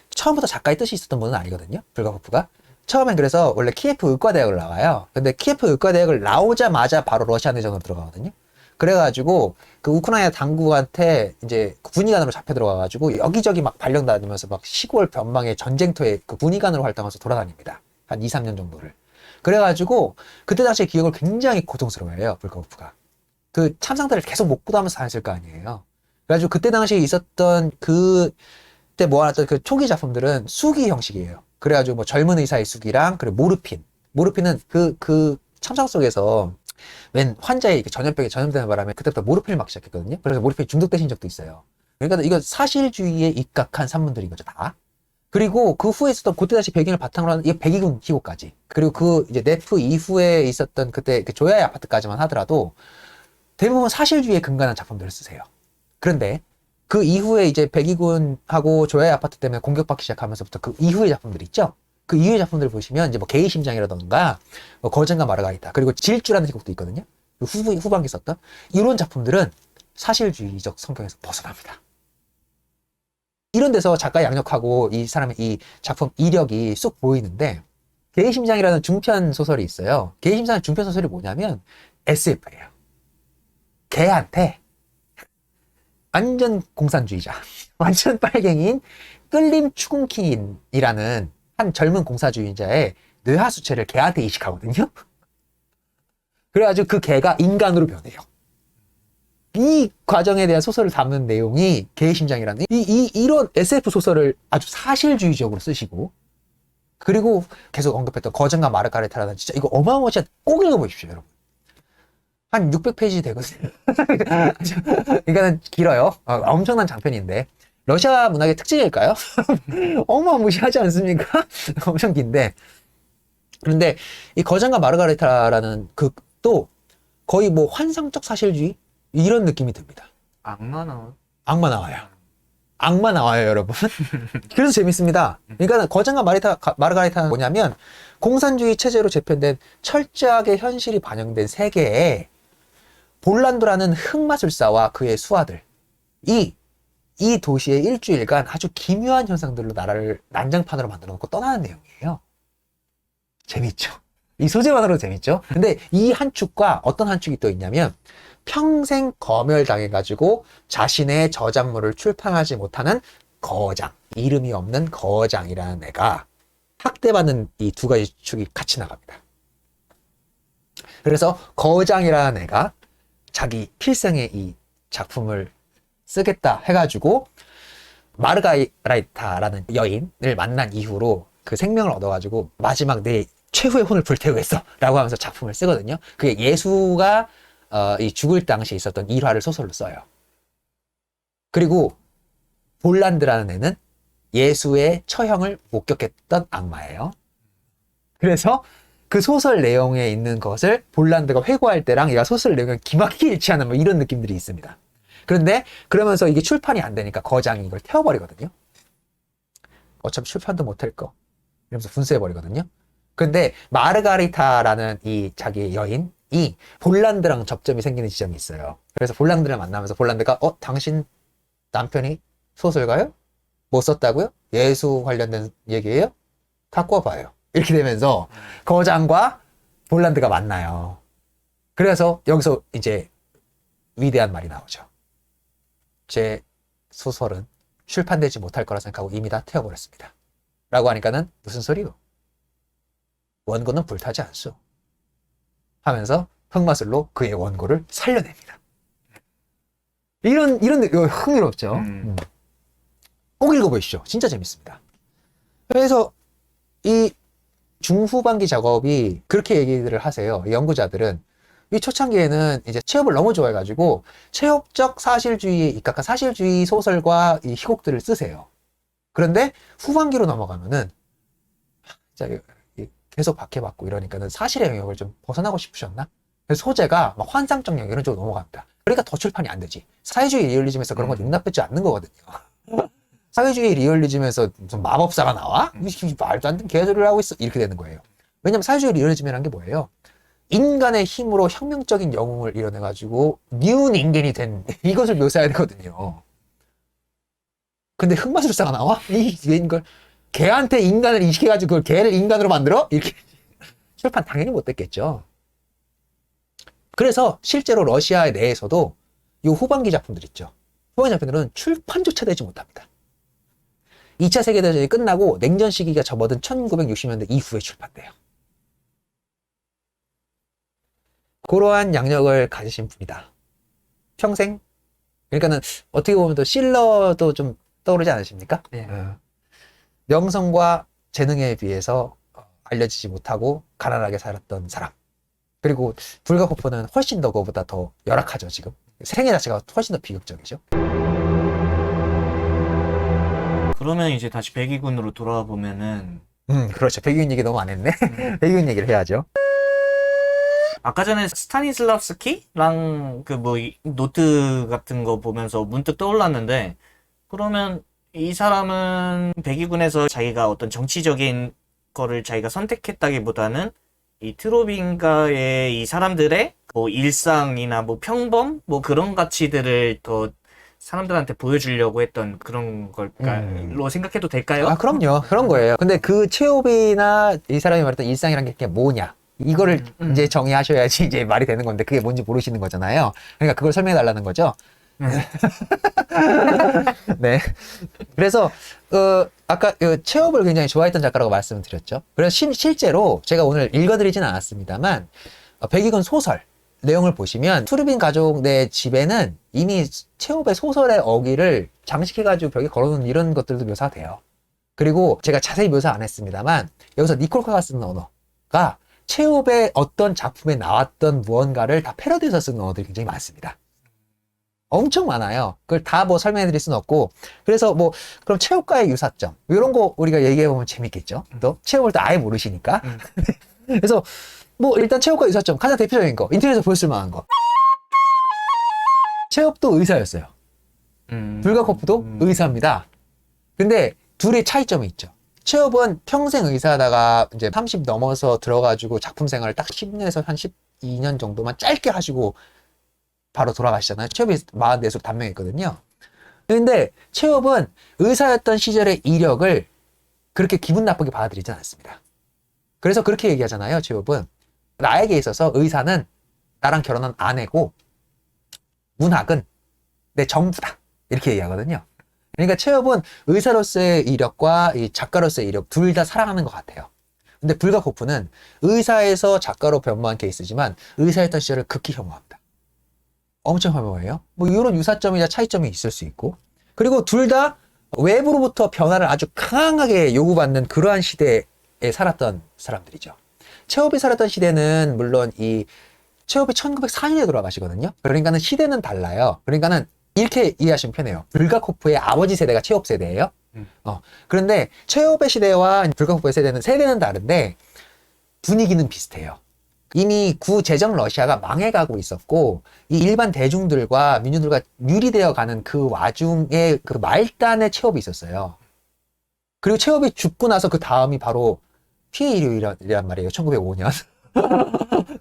처음부터 작가의 뜻이 있었던 분은 아니거든요. 불가코프가. 처음엔 그래서 원래 키예프 의과대학을 나와요. 근데 키예프 의과대학을 나오자마자 바로 러시아 내전으로 들어가거든요. 그래가지고 그 우크라이나 당국한테 이제 군의관으로 잡혀 들어가가지고 여기저기 막 발령 다니면서 막 시골 변방의 전쟁터에 그 군의관으로 활동하면서 돌아다닙니다. 한 2, 3년 정도를. 그래가지고 그때 당시에 기억을 굉장히 고통스러워해요. 불가코프가. 그 참상들을 계속 못 구하면서 다녔을 거 아니에요. 그래가지고 그때 당시에 있었던 그때 모아놨던 그 초기 작품들은 수기 형식이에요. 그래가지고 뭐 젊은 의사의 수기랑 그리고 모르핀은 그 참상 속에서 웬 환자의 전염병에 전염되는 바람에 그때부터 모르핀을 막 시작했거든요. 그래서 모르핀이 중독되신 적도 있어요. 그러니까 이거 사실주의에 입각한 산문들인 거죠, 다. 그리고 그 후에 있었던 그때 다시 배경을 바탕으로 하는 이 백이군 희곡까지. 그리고 그 이제 네프 이후에 있었던 그때 그 조야의 아파트까지만 하더라도 대부분 사실주의에 근간한 작품들을 쓰세요. 그런데 그 이후에 이제 백이군하고 조야의 아파트 때문에 공격받기 시작하면서부터 그 이후의 작품들 있죠? 그 이후의 작품들 보시면 이제 뭐 게이 심장이라던가 뭐 거장과 마르가리타 그리고 질주라는 희곡도 있거든요. 후반기 썼던 이런 작품들은 사실주의적 성격에서 벗어납니다. 이런 데서 작가 양력하고 이 사람의 이 작품 이력이 쏙 보이는데 게이 심장이라는 중편 소설이 있어요. 게이 심장의 중편 소설이 뭐냐면 SF예요. 개한테 완전 공산주의자, 완전 빨갱이인 끌림 추궁킨이라는 한 젊은 공사주의자의 뇌하수체를 개한테 이식하거든요. 그래가지고 그 개가 인간으로 변해요. 이 과정에 대한 소설을 담는 내용이 개의 심장이라는 이런 SF 소설을 아주 사실주의적으로 쓰시고 그리고 계속 언급했던 거장과 마르가레타라는 진짜 이거 어마어마한 꼭 읽어보십시오, 여러분. 한 600페이지 되거든요. 그러니까는 길어요. 엄청난 장편인데 러시아 문학의 특징일까요? 어마무시하지 않습니까? 엄청 긴데 그런데 이 거장과 마르가리타라는 극도 거의 뭐 환상적 사실주의 이런 느낌이 듭니다. 악마 나와. 악마 나와요. 악마 나와요, 여러분. 그래서 재밌습니다. 그러니까 거장과 마르가리타는 뭐냐면 공산주의 체제로 재편된 철저하게 현실이 반영된 세계에 볼란도라는 흑마술사와 그의 수하들 이 도시에 일주일간 아주 기묘한 현상들로 나라를 난장판으로 만들어 놓고 떠나는 내용이에요. 재밌죠? 이 소재만으로도 재밌죠? 근데 이 한 축과 어떤 한 축이 또 있냐면 평생 검열당해가지고 자신의 저작물을 출판하지 못하는 거장, 이름이 없는 거장이라는 애가 학대받는 이 두 가지 축이 같이 나갑니다. 그래서 거장이라는 애가 자기 필생의 이 작품을 쓰겠다 해가지고 마르가리타라는 여인을 만난 이후로 그 생명을 얻어가지고 마지막 내 최후의 혼을 불태우겠어 라고 하면서 작품을 쓰거든요. 그게 예수가 이 죽을 당시에 있었던 일화를 소설로 써요. 그리고 볼란드라는 애는 예수의 처형을 목격했던 악마예요. 그래서 그 소설 내용에 있는 것을 볼란드가 회고할 때랑 얘가 소설 내용을 기막히게 일치하는 뭐 이런 느낌들이 있습니다. 그런데 그러면서 이게 출판이 안 되니까 거장이 이걸 태워버리거든요. 어차피 출판도 못할 거 이러면서 분쇄해버리거든요. 근데 마르가리타라는 이 자기 여인이 볼란드랑 접점이 생기는 지점이 있어요. 그래서 볼란드를 만나면서 볼란드가 당신 남편이 소설가요? 뭐 썼다고요? 예수 관련된 얘기예요? 갖고 와봐요. 이렇게 되면서 거장과 볼란드가 만나요. 그래서 여기서 이제 위대한 말이 나오죠. 제 소설은 출판되지 못할 거라 생각하고 이미 다 태워버렸습니다. 라고 하니까는 무슨 소리요? 원고는 불타지 않소. 하면서 흑마술로 그의 원고를 살려냅니다. 이런 흥미롭죠? 꼭 읽어보시죠. 진짜 재밌습니다. 그래서 이 중후반기 작업이 그렇게 얘기들을 하세요. 연구자들은 이 초창기에는 이제 체업을 너무 좋아해가지고 체업적 사실주의에 입각한 사실주의 소설과 이 희곡들을 쓰세요. 그런데 후반기로 넘어가면은 진짜 계속 박해받고 이러니까는 사실의 영역을 좀 벗어나고 싶으셨나? 그래서 소재가 막 환상적 영역으로 좀 넘어갑니다. 그러니까 더 출판이 안 되지. 사회주의 리얼리즘에서 그런 건 용납되지 않는 거거든요. 사회주의 리얼리즘에서 무슨 마법사가 나와? 말도 안 되는 개소리를 하고 있어. 이렇게 되는 거예요. 왜냐면 사회주의 리얼리즘이라는 게 뭐예요? 인간의 힘으로 혁명적인 영웅을 이뤄내가지고 뉴 인간이 된 이것을 묘사해야 되거든요. 근데 흑마술사가 나와? 이걸 개한테 인간을 인식해가지고 그걸 개를 인간으로 만들어? 이렇게 출판 당연히 못 됐겠죠. 그래서 실제로 러시아 내에서도 이 후반기 작품들 있죠. 후반기 작품들은 출판조차 되지 못합니다. 2차 세계대전이 끝나고 냉전 시기가 접어든 1960년대 이후에 출판돼요. 그러한 양력을 가지신 분이다. 평생? 그러니까는 어떻게 보면 또 실러도 좀 떠오르지 않으십니까? 네. 명성과 재능에 비해서 알려지지 못하고 가난하게 살았던 사람. 그리고 불가코프는 훨씬 더 그거보다 더 열악하죠, 지금. 생애 자체가 훨씬 더 비극적이죠. 그러면 이제 다시 백의군으로 돌아와 보면은 그렇죠. 백의군 얘기 너무 안 했네. 백의군 얘기를 해야죠. 아까 전에 스타니슬랍스키랑 그 뭐 노트 같은 거 보면서 문득 떠올랐는데, 그러면 이 사람은 백의군에서 자기가 어떤 정치적인 거를 자기가 선택했다기보다는 이 트로빈가의 이 사람들의 뭐 일상이나 뭐 평범 뭐 그런 가치들을 더 사람들한테 보여주려고 했던 그런 걸까로 생각해도 될까요? 아, 그럼요. 그런 거예요. 근데 그 체홉이나 이 사람이 말했던 일상이란 게 뭐냐? 이거를 이제 정의하셔야지 이제 말이 되는 건데 그게 뭔지 모르시는 거잖아요. 그러니까 그걸 설명해 달라는 거죠. 네. 그래서 아까 체홉을 굉장히 좋아했던 작가라고 말씀을 드렸죠. 그래서 실제로 제가 오늘 읽어드리진 않았습니다만 백의군 소설 내용을 보시면 투르빈 가족 내 집에는 이미 체홉의 소설의 어기를 장식해가지고 벽에 걸어놓은 이런 것들도 묘사돼요. 그리고 제가 자세히 묘사 안 했습니다만 여기서 니콜카가 쓰는 언어가 체홉의 어떤 작품에 나왔던 무언가를 다 패러디해서 쓰는 언어들이 굉장히 많습니다. 엄청 많아요. 그걸 다 뭐 설명해 드릴 수는 없고. 그래서 뭐 그럼 체홉과의 유사점 이런 거 우리가 얘기해 보면 재밌겠죠. 또 체홉을 또 아예 모르시니까. 그래서 뭐 일단 체업과 의사점 가장 대표적인 거 인터넷에서 보였을 만한 거. 체업도 의사였어요. 불가코프도 의사입니다. 근데 둘의 차이점이 있죠. 체업은 평생 의사하다가 이제 30 넘어서 들어가지고 작품 생활을 딱 10년에서 한 12년 정도만 짧게 하시고 바로 돌아가시잖아요. 체업이 44岁단명했거든요. 근데 체업은 의사였던 시절의 이력을 그렇게 기분 나쁘게 받아들이지 않았습니다. 그래서 그렇게 얘기하잖아요. 체업은 나에게 있어서 의사는 나랑 결혼한 아내고 문학은 내 전부다. 이렇게 얘기하거든요. 그러니까 체업은 의사로서의 이력과 이 작가로서의 이력 둘 다 사랑하는 것 같아요. 근데 불가코프는 의사에서 작가로 변모한 케이스지만 의사였던 시절을 극히 혐오합니다. 엄청 혐오해요. 뭐 이런 유사점이나 차이점이 있을 수 있고, 그리고 둘 다 외부로부터 변화를 아주 강하게 요구받는 그러한 시대에 살았던 사람들이죠. 체업이 살았던 시대는 물론 이 체업이 1904년에 돌아가시거든요. 그러니까는 시대는 달라요. 그러니까는 이렇게 이해하시면 편해요. 불가코프의 아버지 세대가 체업 세대예요. 그런데 체업의 시대와 불가코프의 세대는 다른데 분위기는 비슷해요. 이미 구제정 러시아가 망해가고 있었고 이 일반 대중들과 민중들과 유리되어 가는 그 와중에 그 말단의 체업이 있었어요. 그리고 체업이 죽고 나서 그 다음이 바로 피해 일요일이란 말이에요. 1905년.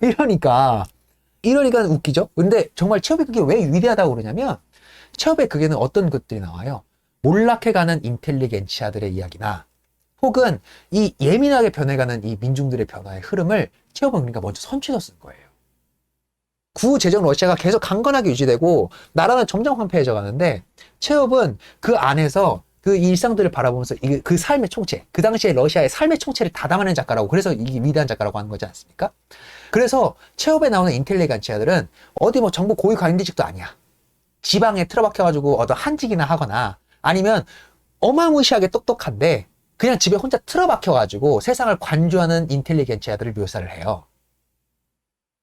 이러니까 웃기죠? 근데 정말 체업의 그게 왜 위대하다고 그러냐면 체업의 극에는 어떤 것들이 나와요? 몰락해가는 인텔리겐치아들의 이야기나 혹은 이 예민하게 변해가는 이 민중들의 변화의 흐름을 체업은 그러니까 먼저 선취해서 쓴 거예요. 구제정 러시아가 계속 강건하게 유지되고 나라는 점점 황폐해져 가는데 체업은 그 안에서 그 일상들을 바라보면서 그 삶의 총체, 그 당시에 러시아의 삶의 총체를 다 담아낸 작가라고, 그래서 이게 위대한 작가라고 하는 거지 않습니까? 그래서 체업에 나오는 인텔리겐치아들은 어디 뭐 정부 고위 관리직도 아니야. 지방에 틀어박혀가지고 어떤 한직이나 하거나 아니면 어마무시하게 똑똑한데 그냥 집에 혼자 틀어박혀가지고 세상을 관조하는 인텔리겐치아들을 묘사를 해요.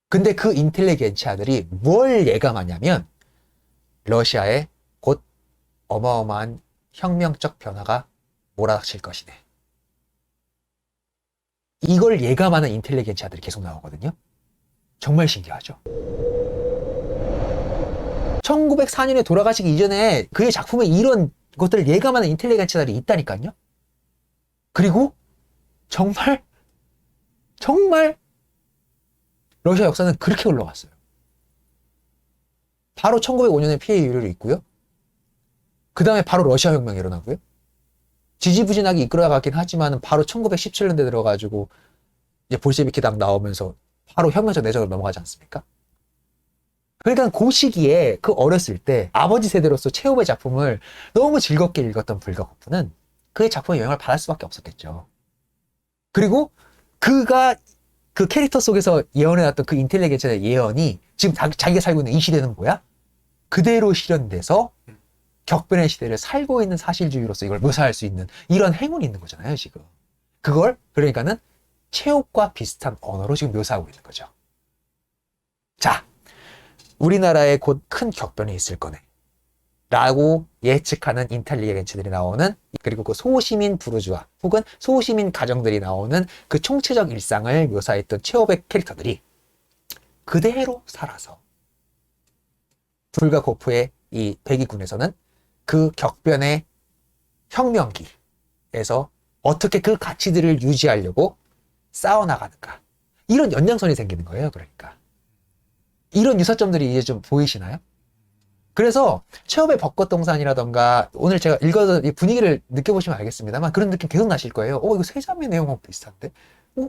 근데 그 인텔리겐치아들이 뭘 예감하냐면 러시아에 곧 어마어마한 혁명적 변화가 몰아닥칠 것이네. 이걸 예감하는 인텔리겐치아들이 계속 나오거든요. 정말 신기하죠. 1904년에 돌아가시기 이전에 그의 작품에 이런 것들을 예감하는 인텔리겐치아들이 있다니까요. 그리고 정말 러시아 역사는 그렇게 흘러갔어요. 바로 1905년에 피해 유혈이 있고요. 그 다음에 바로 러시아 혁명이 일어나고요. 지지부진하게 이끌어가긴 하지만 바로 1917년대 들어가지고 이제 볼셰비키 당 나오면서 바로 혁명적 내정으로 넘어가지 않습니까? 그러니까 그 시기에 그 어렸을 때 아버지 세대로서 체홉의 작품을 너무 즐겁게 읽었던 불가코프는 그의 작품에 영향을 받을 수밖에 없었겠죠. 그리고 그가 그 캐릭터 속에서 예언해놨던 그 인텔리겐츠의 예언이 지금 자기가 살고 있는 이 시대는 뭐야? 그대로 실현돼서 격변의 시대를 살고 있는 사실주의로서 이걸 묘사할 수 있는 이런 행운이 있는 거잖아요, 지금. 그걸 그러니까는 체홉과 비슷한 언어로 지금 묘사하고 있는 거죠. 자, 우리나라에 곧 큰 격변이 있을 거네 라고 예측하는 인텔리겐츠들이 나오는, 그리고 그 소시민 부르주아 혹은 소시민 가정들이 나오는 그 총체적 일상을 묘사했던 체홉의 캐릭터들이 그대로 살아서 불가코프의 이 백이군에서는 그 격변의 혁명기에서 어떻게 그 가치들을 유지하려고 싸워나가는가, 이런 연장선이 생기는 거예요. 그러니까 이런 유사점들이 이제 좀 보이시나요? 그래서 체홉의 벚꽃동산이라던가 오늘 제가 읽어서 이 분위기를 느껴보시면 알겠습니다만 그런 느낌 계속 나실 거예요. 이거 세자매 내용하고 비슷한데?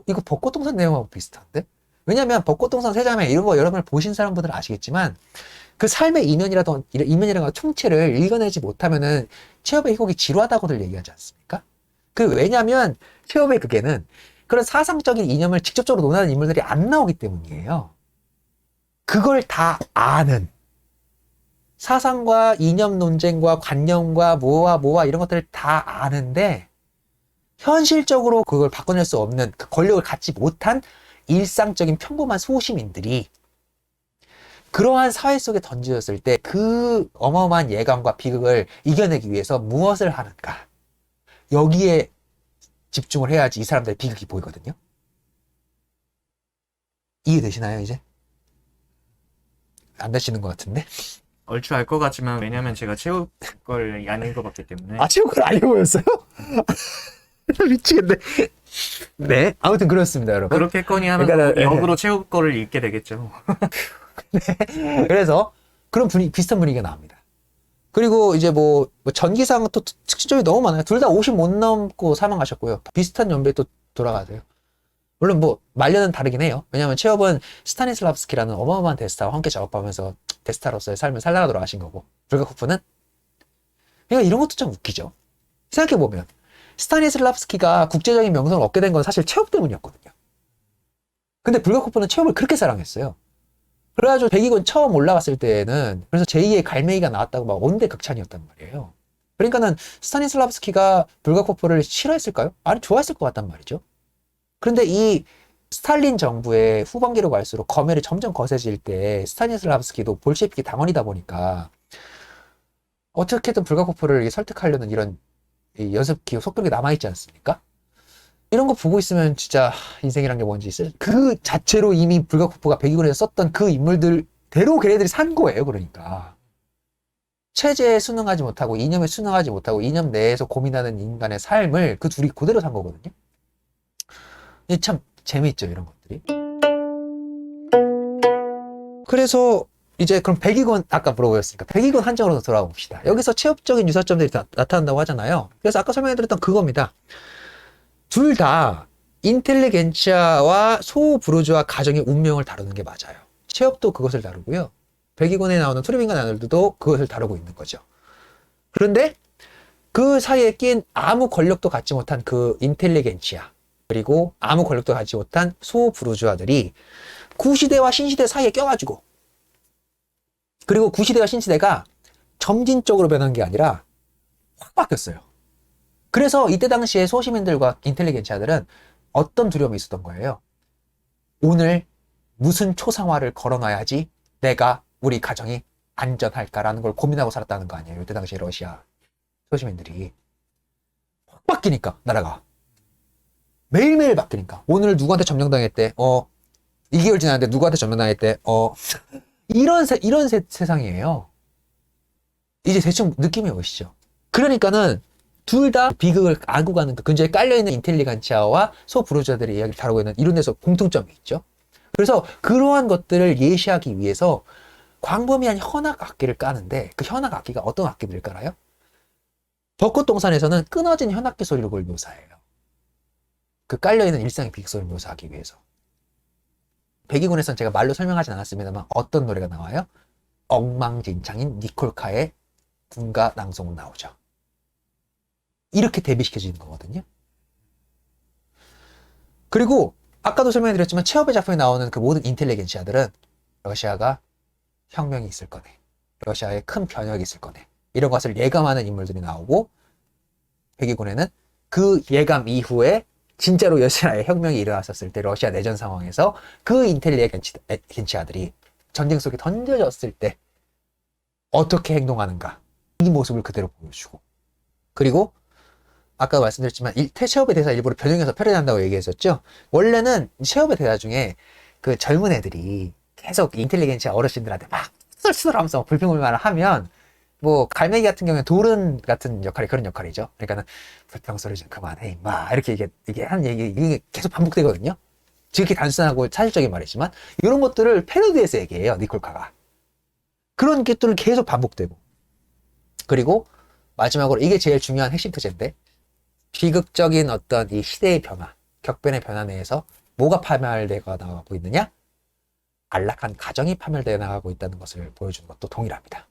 이거 벚꽃동산 내용하고 비슷한데? 왜냐면 벚꽃동산, 세자매 이런 거 여러분들 보신 사람분들은 아시겠지만 그 삶의 이면이라든가 총체를 읽어내지 못하면은 체홉의 희곡이 지루하다고들 얘기하지 않습니까? 왜냐면 체홉의 극에는 그런 사상적인 이념을 직접적으로 논하는 인물들이 안 나오기 때문이에요. 그걸 다 아는, 사상과 이념 논쟁과 관념과 뭐와 이런 것들을 다 아는데 현실적으로 그걸 바꿔낼 수 없는, 그 권력을 갖지 못한 일상적인 평범한 소시민들이 그러한 사회 속에 던져졌을 때 그 어마어마한 예감과 비극을 이겨내기 위해서 무엇을 하는가, 여기에 집중을 해야지 이 사람들의 비극이 보이거든요. 이해되시나요, 이제? 안 되시는 것 같은데? 얼추 알 것 같지만 왜냐면 제가 체육 걸 안 읽어봤기 때문에. 아, 체육을 안 읽어보셨어요? 미치겠네. 네. 아무튼 그렇습니다, 여러분. 그렇겠거니 하면서 그러니까는, 역으로 체육 거를 읽게 되겠죠. 그래서 그런 비슷한 분위기가 나옵니다. 그리고 이제 뭐 전기상 또 특징점이 너무 많아요. 둘 다 50 못 넘고 사망하셨고요. 비슷한 연배에 또 돌아가세요. 물론 뭐 말년은 다르긴 해요. 왜냐하면 체업은 스타니슬랍스키라는 어마어마한 대스타와 함께 작업하면서 대스타로서의 삶을 살다가 돌아가신 거고, 불가코프는 그러니까 이런 것도 좀 웃기죠. 생각해보면 스타니슬랍스키가 국제적인 명성을 얻게 된 건 사실 체업 때문이었거든요. 근데 불가코프는 체업을 그렇게 사랑했어요. 그래가지고 100위권 처음 올라갔을 때에는 그래서 제2의 갈매기가 나왔다고 막 온데 극찬이었단 말이에요. 그러니까는 스타니슬랍스키가 불가코프를 싫어했을까요? 아니, 좋아했을 것 같단 말이죠. 그런데 이 스탈린 정부의 후반기로 갈수록 검열이 점점 거세질 때 스타니슬랍스키도 볼셰비키 당원이다 보니까 어떻게든 불가코프를 설득하려는 이런 연습 기억 속독이 남아있지 않습니까? 이런 거 보고 있으면 진짜 인생이란 게 뭔지 그 자체로 이미 불가코프가 100위권에서 썼던 그 인물들대로 걔네들이 산 거예요. 그러니까 체제에 순응하지 못하고 이념에 순응하지 못하고 이념 내에서 고민하는 인간의 삶을 그 둘이 그대로 산 거거든요. 참 재미있죠, 이런 것들이. 그래서 이제 그럼 100위권 아까 물어보셨으니까 100위권 한정으로 돌아가 봅시다. 여기서 체업적인 유사점들이 나타난다고 하잖아요. 그래서 아까 설명해드렸던 그겁니다. 둘 다 인텔리겐치아와 소부르주아 가정의 운명을 다루는 게 맞아요. 체업도 그것을 다루고요. 100위권에 나오는 투르빙과 나놀드도 그것을 다루고 있는 거죠. 그런데 그 사이에 낀 아무 권력도 갖지 못한 그 인텔리겐치아, 그리고 아무 권력도 갖지 못한 소부르주아들이 구시대와 신시대 사이에 껴가지고, 그리고 구시대와 신시대가 점진적으로 변한 게 아니라 확 바뀌었어요. 그래서 이때 당시에 소시민들과 인텔리겐치아들은 어떤 두려움이 있었던 거예요. 오늘 무슨 초상화를 걸어놔야지 내가, 우리 가정이 안전할까라는 걸 고민하고 살았다는 거 아니에요. 이때 당시에 러시아 소시민들이. 확 바뀌니까, 나라가 매일매일 바뀌니까. 오늘 누구한테 점령당했대. 2개월 지났는데 누구한테 점령당했대. 이런 세상이에요. 이제 대충 느낌이 오시죠? 그러니까는 둘 다 비극을 안고 가는 그 근처에 깔려있는 인텔리간치아와 소부르주아들의 이야기를 다루고 있는 이런 데서 공통점이 있죠. 그래서 그러한 것들을 예시하기 위해서 광범위한 현악 악기를 까는데, 그 현악 악기가 어떤 악기들을 깔아요? 벚꽃동산에서는 끊어진 현악기 소리를 묘사해요. 그 깔려있는 일상의 비극 소리를 묘사하기 위해서. 백이군에서는 제가 말로 설명하진 않았습니다만 어떤 노래가 나와요? 엉망진창인 니콜카의 군가 낭송은 나오죠. 이렇게 대비시켜지는 거거든요. 그리고 아까도 설명해드렸지만 체업의 작품에 나오는 그 모든 인텔리겐치아들은 러시아가 혁명이 있을 거네, 러시아에 큰 변혁이 있을 거네, 이런 것을 예감하는 인물들이 나오고, 백이군에는 그 예감 이후에 진짜로 러시아에 혁명이 일어났었을 때, 러시아 내전 상황에서 그 인텔리겐치아들이 전쟁 속에 던져졌을 때 어떻게 행동하는가, 이 모습을 그대로 보여주고, 그리고 아까 말씀드렸지만 체업의 대사 일부러 변형해서 표현한다고 얘기했었죠. 원래는 체업의 대사 중에 그 젊은 애들이 계속 인텔리겐치아 어르신들한테 막 수설수설하면서 불평불만을 하면, 뭐 갈매기 같은 경우는 도른 같은 역할이 그런 역할이죠. 그러니까는 불평소리 좀 그만해 막 이렇게 이게 하는 얘기, 이게 계속 반복되거든요. 지극히 단순하고 사실적인 말이지만 이런 것들을 패러디해서 얘기해요, 니콜카가. 그런 것들을 계속 반복되고, 그리고 마지막으로 이게 제일 중요한 핵심 토제인데, 비극적인 어떤 이 시대의 변화, 격변의 변화 내에서 뭐가 파멸되어 나가고 있느냐? 안락한 가정이 파멸되어 나가고 있다는 것을 보여주는 것도 동일합니다.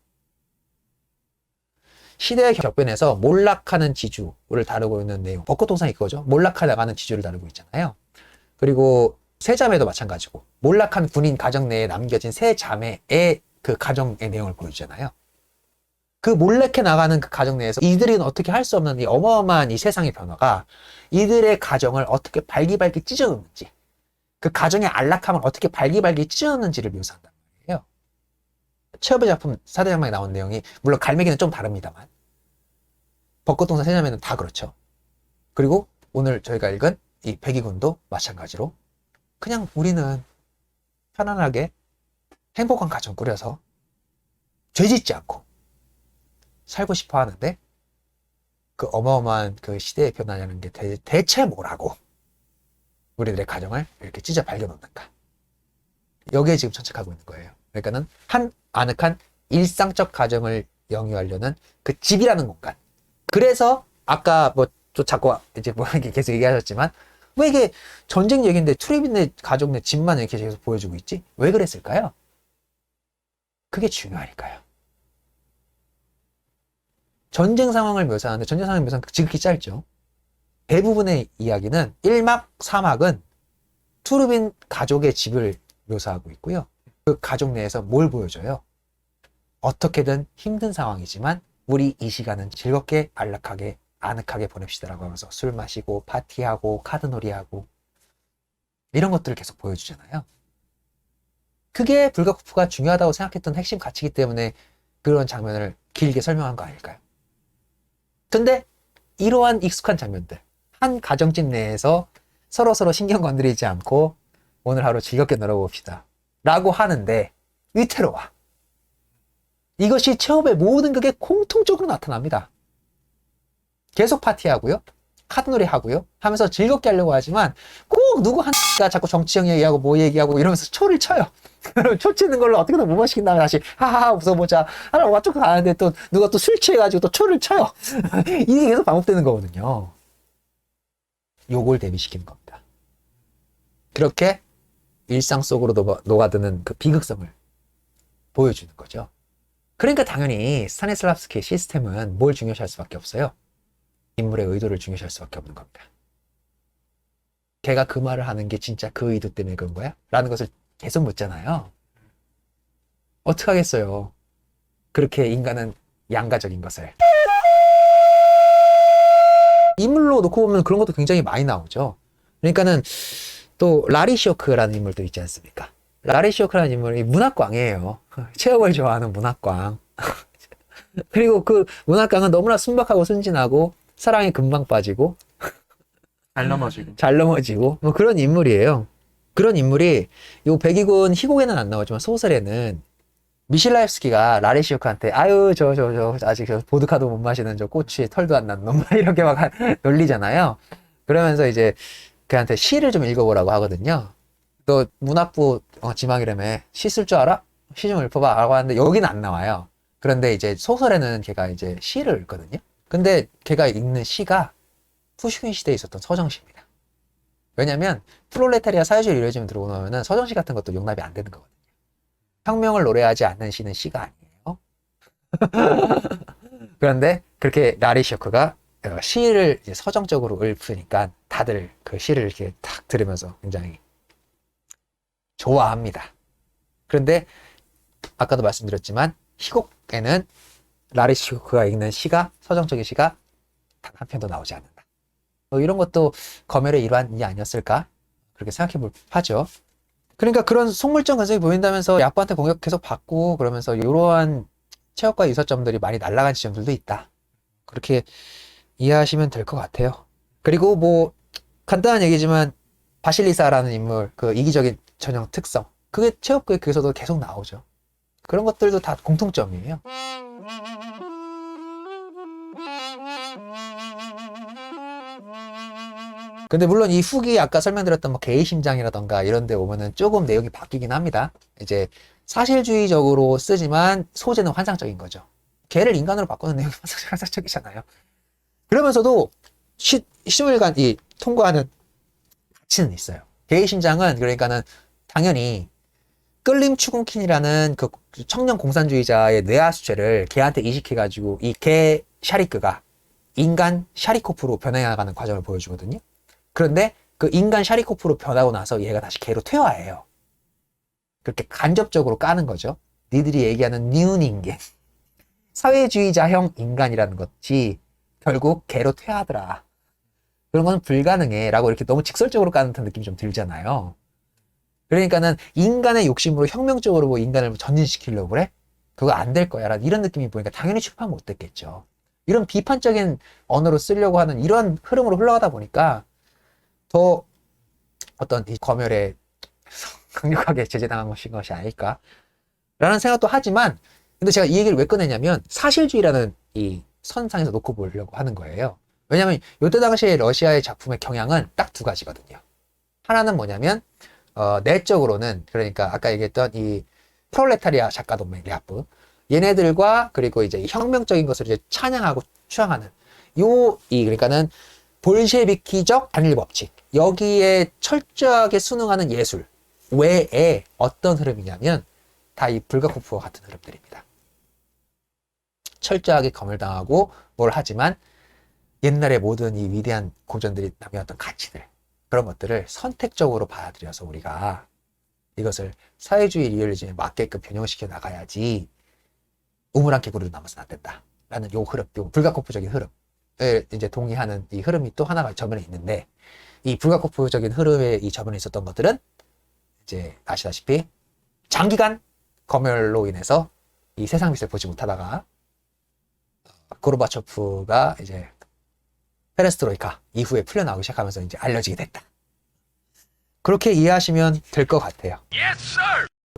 시대의 격변에서 몰락하는 지주를 다루고 있는 내용, 벚꽃동산이 그거죠. 몰락해 나가는 지주를 다루고 있잖아요. 그리고 세 자매도 마찬가지고, 몰락한 군인 가정 내에 남겨진 세 자매의 그 가정의 내용을 보여주잖아요. 그 몰락해 나가는 그 가정 내에서 이들이 어떻게 할 수 없는 이 어마어마한 이 세상의 변화가 이들의 가정을 어떻게 발기발기 찢어놓는지, 그 가정의 안락함을 어떻게 발기발기 찢어놓는지를 묘사한단 말이에요. 체업의 작품 4대 장막에 나온 내용이, 물론 갈매기는 좀 다릅니다만 벚꽃동산 세자매는 다 그렇죠. 그리고 오늘 저희가 읽은 이 백이군도 마찬가지로 그냥 우리는 편안하게 행복한 가정 꾸려서 죄 짓지 않고 살고 싶어 하는데 그 어마어마한 그 시대의 변화라는 게 대체 뭐라고 우리들의 가정을 이렇게 찢어 발려놓는가. 여기에 지금 정착하고 있는 거예요. 그러니까는 한 아늑한 일상적 가정을 영위하려는 그 집이라는 공간. 그래서 아까 뭐 또 자꾸 이제 뭐 이렇게 계속 얘기하셨지만 왜 이게 전쟁 얘기인데 트레빈네 가족 내 집만 이렇게 계속 보여주고 있지? 왜 그랬을까요? 그게 중요하니까요. 전쟁 상황을 묘사하는데 전쟁 상황을 묘사하는 지극히 짧죠. 대부분의 이야기는 1막, 4막은 투르빈 가족의 집을 묘사하고 있고요. 그 가족 내에서 뭘 보여줘요? 어떻게든 힘든 상황이지만 우리 이 시간은 즐겁게 안락하게 아늑하게 보냅시다라고 하면서 술 마시고 파티하고 카드놀이하고 이런 것들을 계속 보여주잖아요. 그게 불가쿠프가 중요하다고 생각했던 핵심 가치이기 때문에 그런 장면을 길게 설명한 거 아닐까요? 근데 이러한 익숙한 장면들, 한 가정집 내에서 서로 신경 건드리지 않고 오늘 하루 즐겁게 놀아봅시다 라고 하는데 위태로워. 이것이 체험의 모든 극에 공통적으로 나타납니다. 계속 파티하고요, 카드놀이 하고요 하면서 즐겁게 하려고 하지만 꼭 누구 하나가 자꾸 정치형 얘기하고 뭐 얘기하고 이러면서 초를 쳐요. 초 치는 걸로 어떻게든 못 마시킨 다음에 다시 하하하 웃어보자 하나 와쭉 가는데 또 누가 또 술 취해가지고 또 초를 쳐요. 이게 계속 반복되는 거거든요. 요걸 대비시키는 겁니다. 그렇게 일상 속으로 녹아드는 그 비극성을 보여주는 거죠. 그러니까 당연히 스타니슬랍스키의 시스템은 뭘 중요시할 수밖에 없어요? 인물의 의도를 중요시할 수밖에 없는 겁니다. 걔가 그 말을 하는 게 진짜 그 의도 때문에 그런 거야? 라는 것을 계속 묻잖아요. 어떡하겠어요. 그렇게 인간은 양가적인 것을. 인물로 놓고 보면 그런 것도 굉장히 많이 나오죠. 그러니까는 또 라리 쇼크라는 인물도 있지 않습니까? 라리 쇼크라는 인물이 문학광이에요. 체험을 좋아하는 문학광. 그리고 그 문학광은 너무나 순박하고 순진하고 사랑에 금방 빠지고 잘 넘어지고 뭐 그런 인물이에요. 그런 인물이 요 백이군 희곡에는 안 나오지만 소설에는 미실라ев스키가 라레시오크한테 아유 저 아직 저 보드카도 못 마시는 저 꼬치에 털도 안 난 놈 이렇게 막 놀리잖아요. 그러면서 이제 그한테 시를 좀 읽어보라고 하거든요. 너 문학부 지망이라며 시 쓸 줄 알아? 시 좀 읽어봐 라고 하는데 여기는 안 나와요. 그런데 이제 소설에는 걔가 이제 시를 읽거든요. 근데 걔가 읽는 시가 푸슈킨 시대에 있었던 서정시입니다. 왜냐면 프롤레타리아 사회주의 이루어지면 들어오면은 서정시 같은 것도 용납이 안 되는 거거든요. 혁명을 노래하지 않는 시는 시가 아니에요. 그런데 그렇게 라리쇼크가 시를 이제 서정적으로 읊으니까 다들 그 시를 이렇게 탁 들으면서 굉장히 좋아합니다. 그런데 아까도 말씀드렸지만 희곡에는 라리쇼크가 읽는 시가 서정적인 시가 단 한 편도 나오지 않는다. 뭐 이런 것도 검열의 일환이 아니었을까? 그렇게 생각해 볼 하죠. 그러니까 그런 속물적 근성이 보인다면서 약부한테 공격 계속 받고 그러면서 이러한 체력과 유사점들이 많이 날아간 지점들도 있다. 그렇게 이해하시면 될 것 같아요. 그리고 뭐 간단한 얘기지만 바실리사라는 인물 그 이기적인 전형 특성 그게 체육교육에서도 계속 나오죠. 그런 것들도 다 공통점이에요. 근데 물론 이 후기 아까 설명드렸던 뭐 개의심장이라던가 이런 데 오면은 조금 내용이 바뀌긴 합니다. 이제 사실주의적으로 쓰지만 소재는 환상적인 거죠. 개를 인간으로 바꾸는 내용이 환상적이잖아요. 그러면서도 시물간 이 통과하는 가치는 있어요. 개의심장은 그러니까는 당연히 끌림 추궁킨이라는 그 청년 공산주의자의 뇌하수체를 개한테 이식해가지고 이 개 샤리크가 인간 샤리코프로 변해가는 과정을 보여주거든요. 그런데 그 인간 샤리코프로 변하고 나서 얘가 다시 개로 퇴화해요. 그렇게 간접적으로 까는 거죠. 니들이 얘기하는 뉴닝겐 사회주의자형 인간이라는 것이 결국 개로 퇴화하더라. 그런 건 불가능해 라고 이렇게 너무 직설적으로 까는 듯한 느낌이 좀 들잖아요. 그러니까는 인간의 욕심으로 혁명적으로 뭐 인간을 전진시키려고 그래? 그거 안 될 거야 라는 이런 느낌이 보니까 당연히 출판 못 됐겠죠. 이런 비판적인 언어로 쓰려고 하는 이런 흐름으로 흘러가다 보니까 더 어떤 이 검열의 강력하게 제재당한 것이 아닐까 라는 생각도 하지만, 근데 제가 이 얘기를 왜 꺼내냐면 사실주의라는 이 선상에서 놓고 보려고 하는 거예요. 왜냐면 이때 당시에 러시아의 작품의 경향은 딱 두 가지거든요. 하나는 뭐냐면 내적으로는, 그러니까 아까 얘기했던 이 프롤레타리아 작가동맹 레아프, 얘네들과 그리고 이제 혁명적인 것을 이제 찬양하고 추앙하는 그러니까는 볼셰비키적 단일 법칙, 여기에 철저하게 순응하는 예술 외에 어떤 흐름이냐면 다 이 불가코프와 같은 흐름들입니다. 철저하게 검열당하고 뭘 하지만 옛날의 모든 이 위대한 고전들이 남겨왔던 가치들, 그런 것들을 선택적으로 받아들여서 우리가 이것을 사회주의 리얼리즘에 맞게끔 변형시켜 나가야지 우물안 개구리로 남아서는 안 된다 라는 요 흐름, 요 불가코프적인 흐름을 이제 동의하는 이 흐름이 또 하나가 저변에 있는데, 이 불가코프적인 흐름에 이 저변에 있었던 것들은 이제 아시다시피 장기간 검열로 인해서 이 세상 빛을 보지 못하다가 고르바초프가 이제 페레스트로이카 이후에 풀려나오기 시작하면서 이제 알려지게 됐다. 그렇게 이해하시면 될 것 같아요.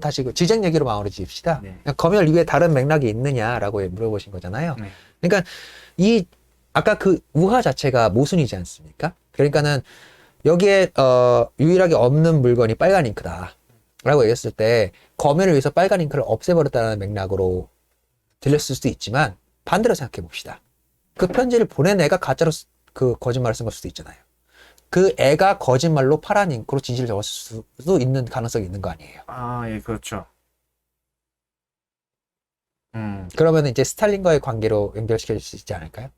다시 그 지적 얘기로 마무리 지읍시다. 네. 검열 이후에 다른 맥락이 있느냐라고 물어보신 거잖아요. 네. 그러니까 이 아까 그 우화 자체가 모순이지 않습니까? 그러니까는 여기에 유일하게 없는 물건이 빨간 잉크다 라고 얘기했을 때 검열을 위해서 빨간 잉크를 없애버렸다는 맥락으로 들렸을 수도 있지만, 반대로 생각해 봅시다. 그 편지를 보낸 애가 가짜로 그 거짓말을 쓴 걸 수도 있잖아요. 그 애가 거짓말로 파란 잉크로 진실을 적었을 수도 있는 가능성이 있는 거 아니에요. 아, 예, 그렇죠. 그러면 이제 스탈린과의 관계로 연결시켜 줄 수 있지 않을까요?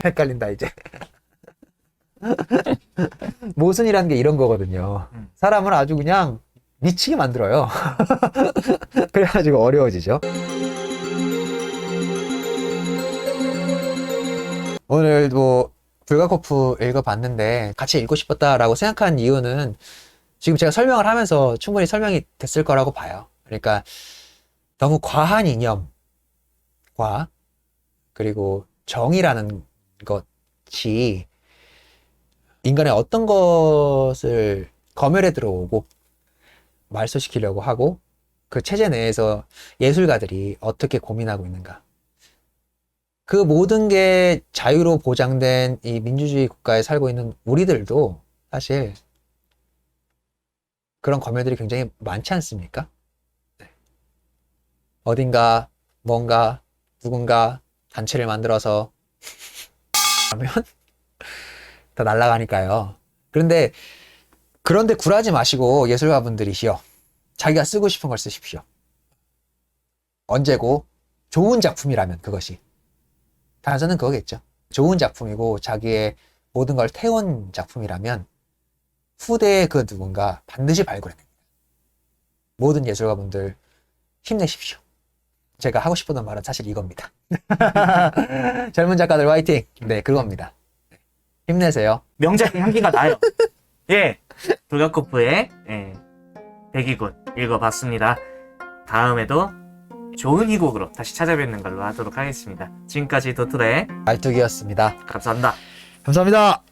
헷갈린다 이제. 모순이라는 게 이런 거거든요. 사람을 아주 그냥 미치게 만들어요. 그래가지고 어려워지죠. 오늘도 불가코프 읽어봤는데 같이 읽고 싶었다라고 생각한 이유는 지금 제가 설명을 하면서 충분히 설명이 됐을 거라고 봐요. 그러니까 너무 과한 이념과 그리고 정의라는 것이 인간의 어떤 것을 검열에 들어오고 말소시키려고 하고 그 체제 내에서 예술가들이 어떻게 고민하고 있는가, 그 모든 게 자유로 보장된 이 민주주의 국가에 살고 있는 우리들도 사실 그런 검열들이 굉장히 많지 않습니까? 네. 어딘가 뭔가 누군가 단체를 만들어서 하면 다 날아가니까요. 그런데 굴하지 마시고 예술가분들이시여, 자기가 쓰고 싶은 걸 쓰십시오. 언제고 좋은 작품이라면 그것이. 단서는 그거겠죠. 좋은 작품이고 자기의 모든 걸 태운 작품이라면 후대의 그 누군가 반드시 발굴해냅니다. 모든 예술가분들 힘내십시오. 제가 하고 싶었던 말은 사실 이겁니다. 젊은 작가들 화이팅! 네, 그겁니다. 힘내세요. 명작 향기가 나요. 예, 불가코프의 백이군 읽어봤습니다. 다음에도 좋은 희곡으로 다시 찾아뵙는 걸로 하도록 하겠습니다. 지금까지 도토레 알뚝이었습니다. 감사합니다. 감사합니다.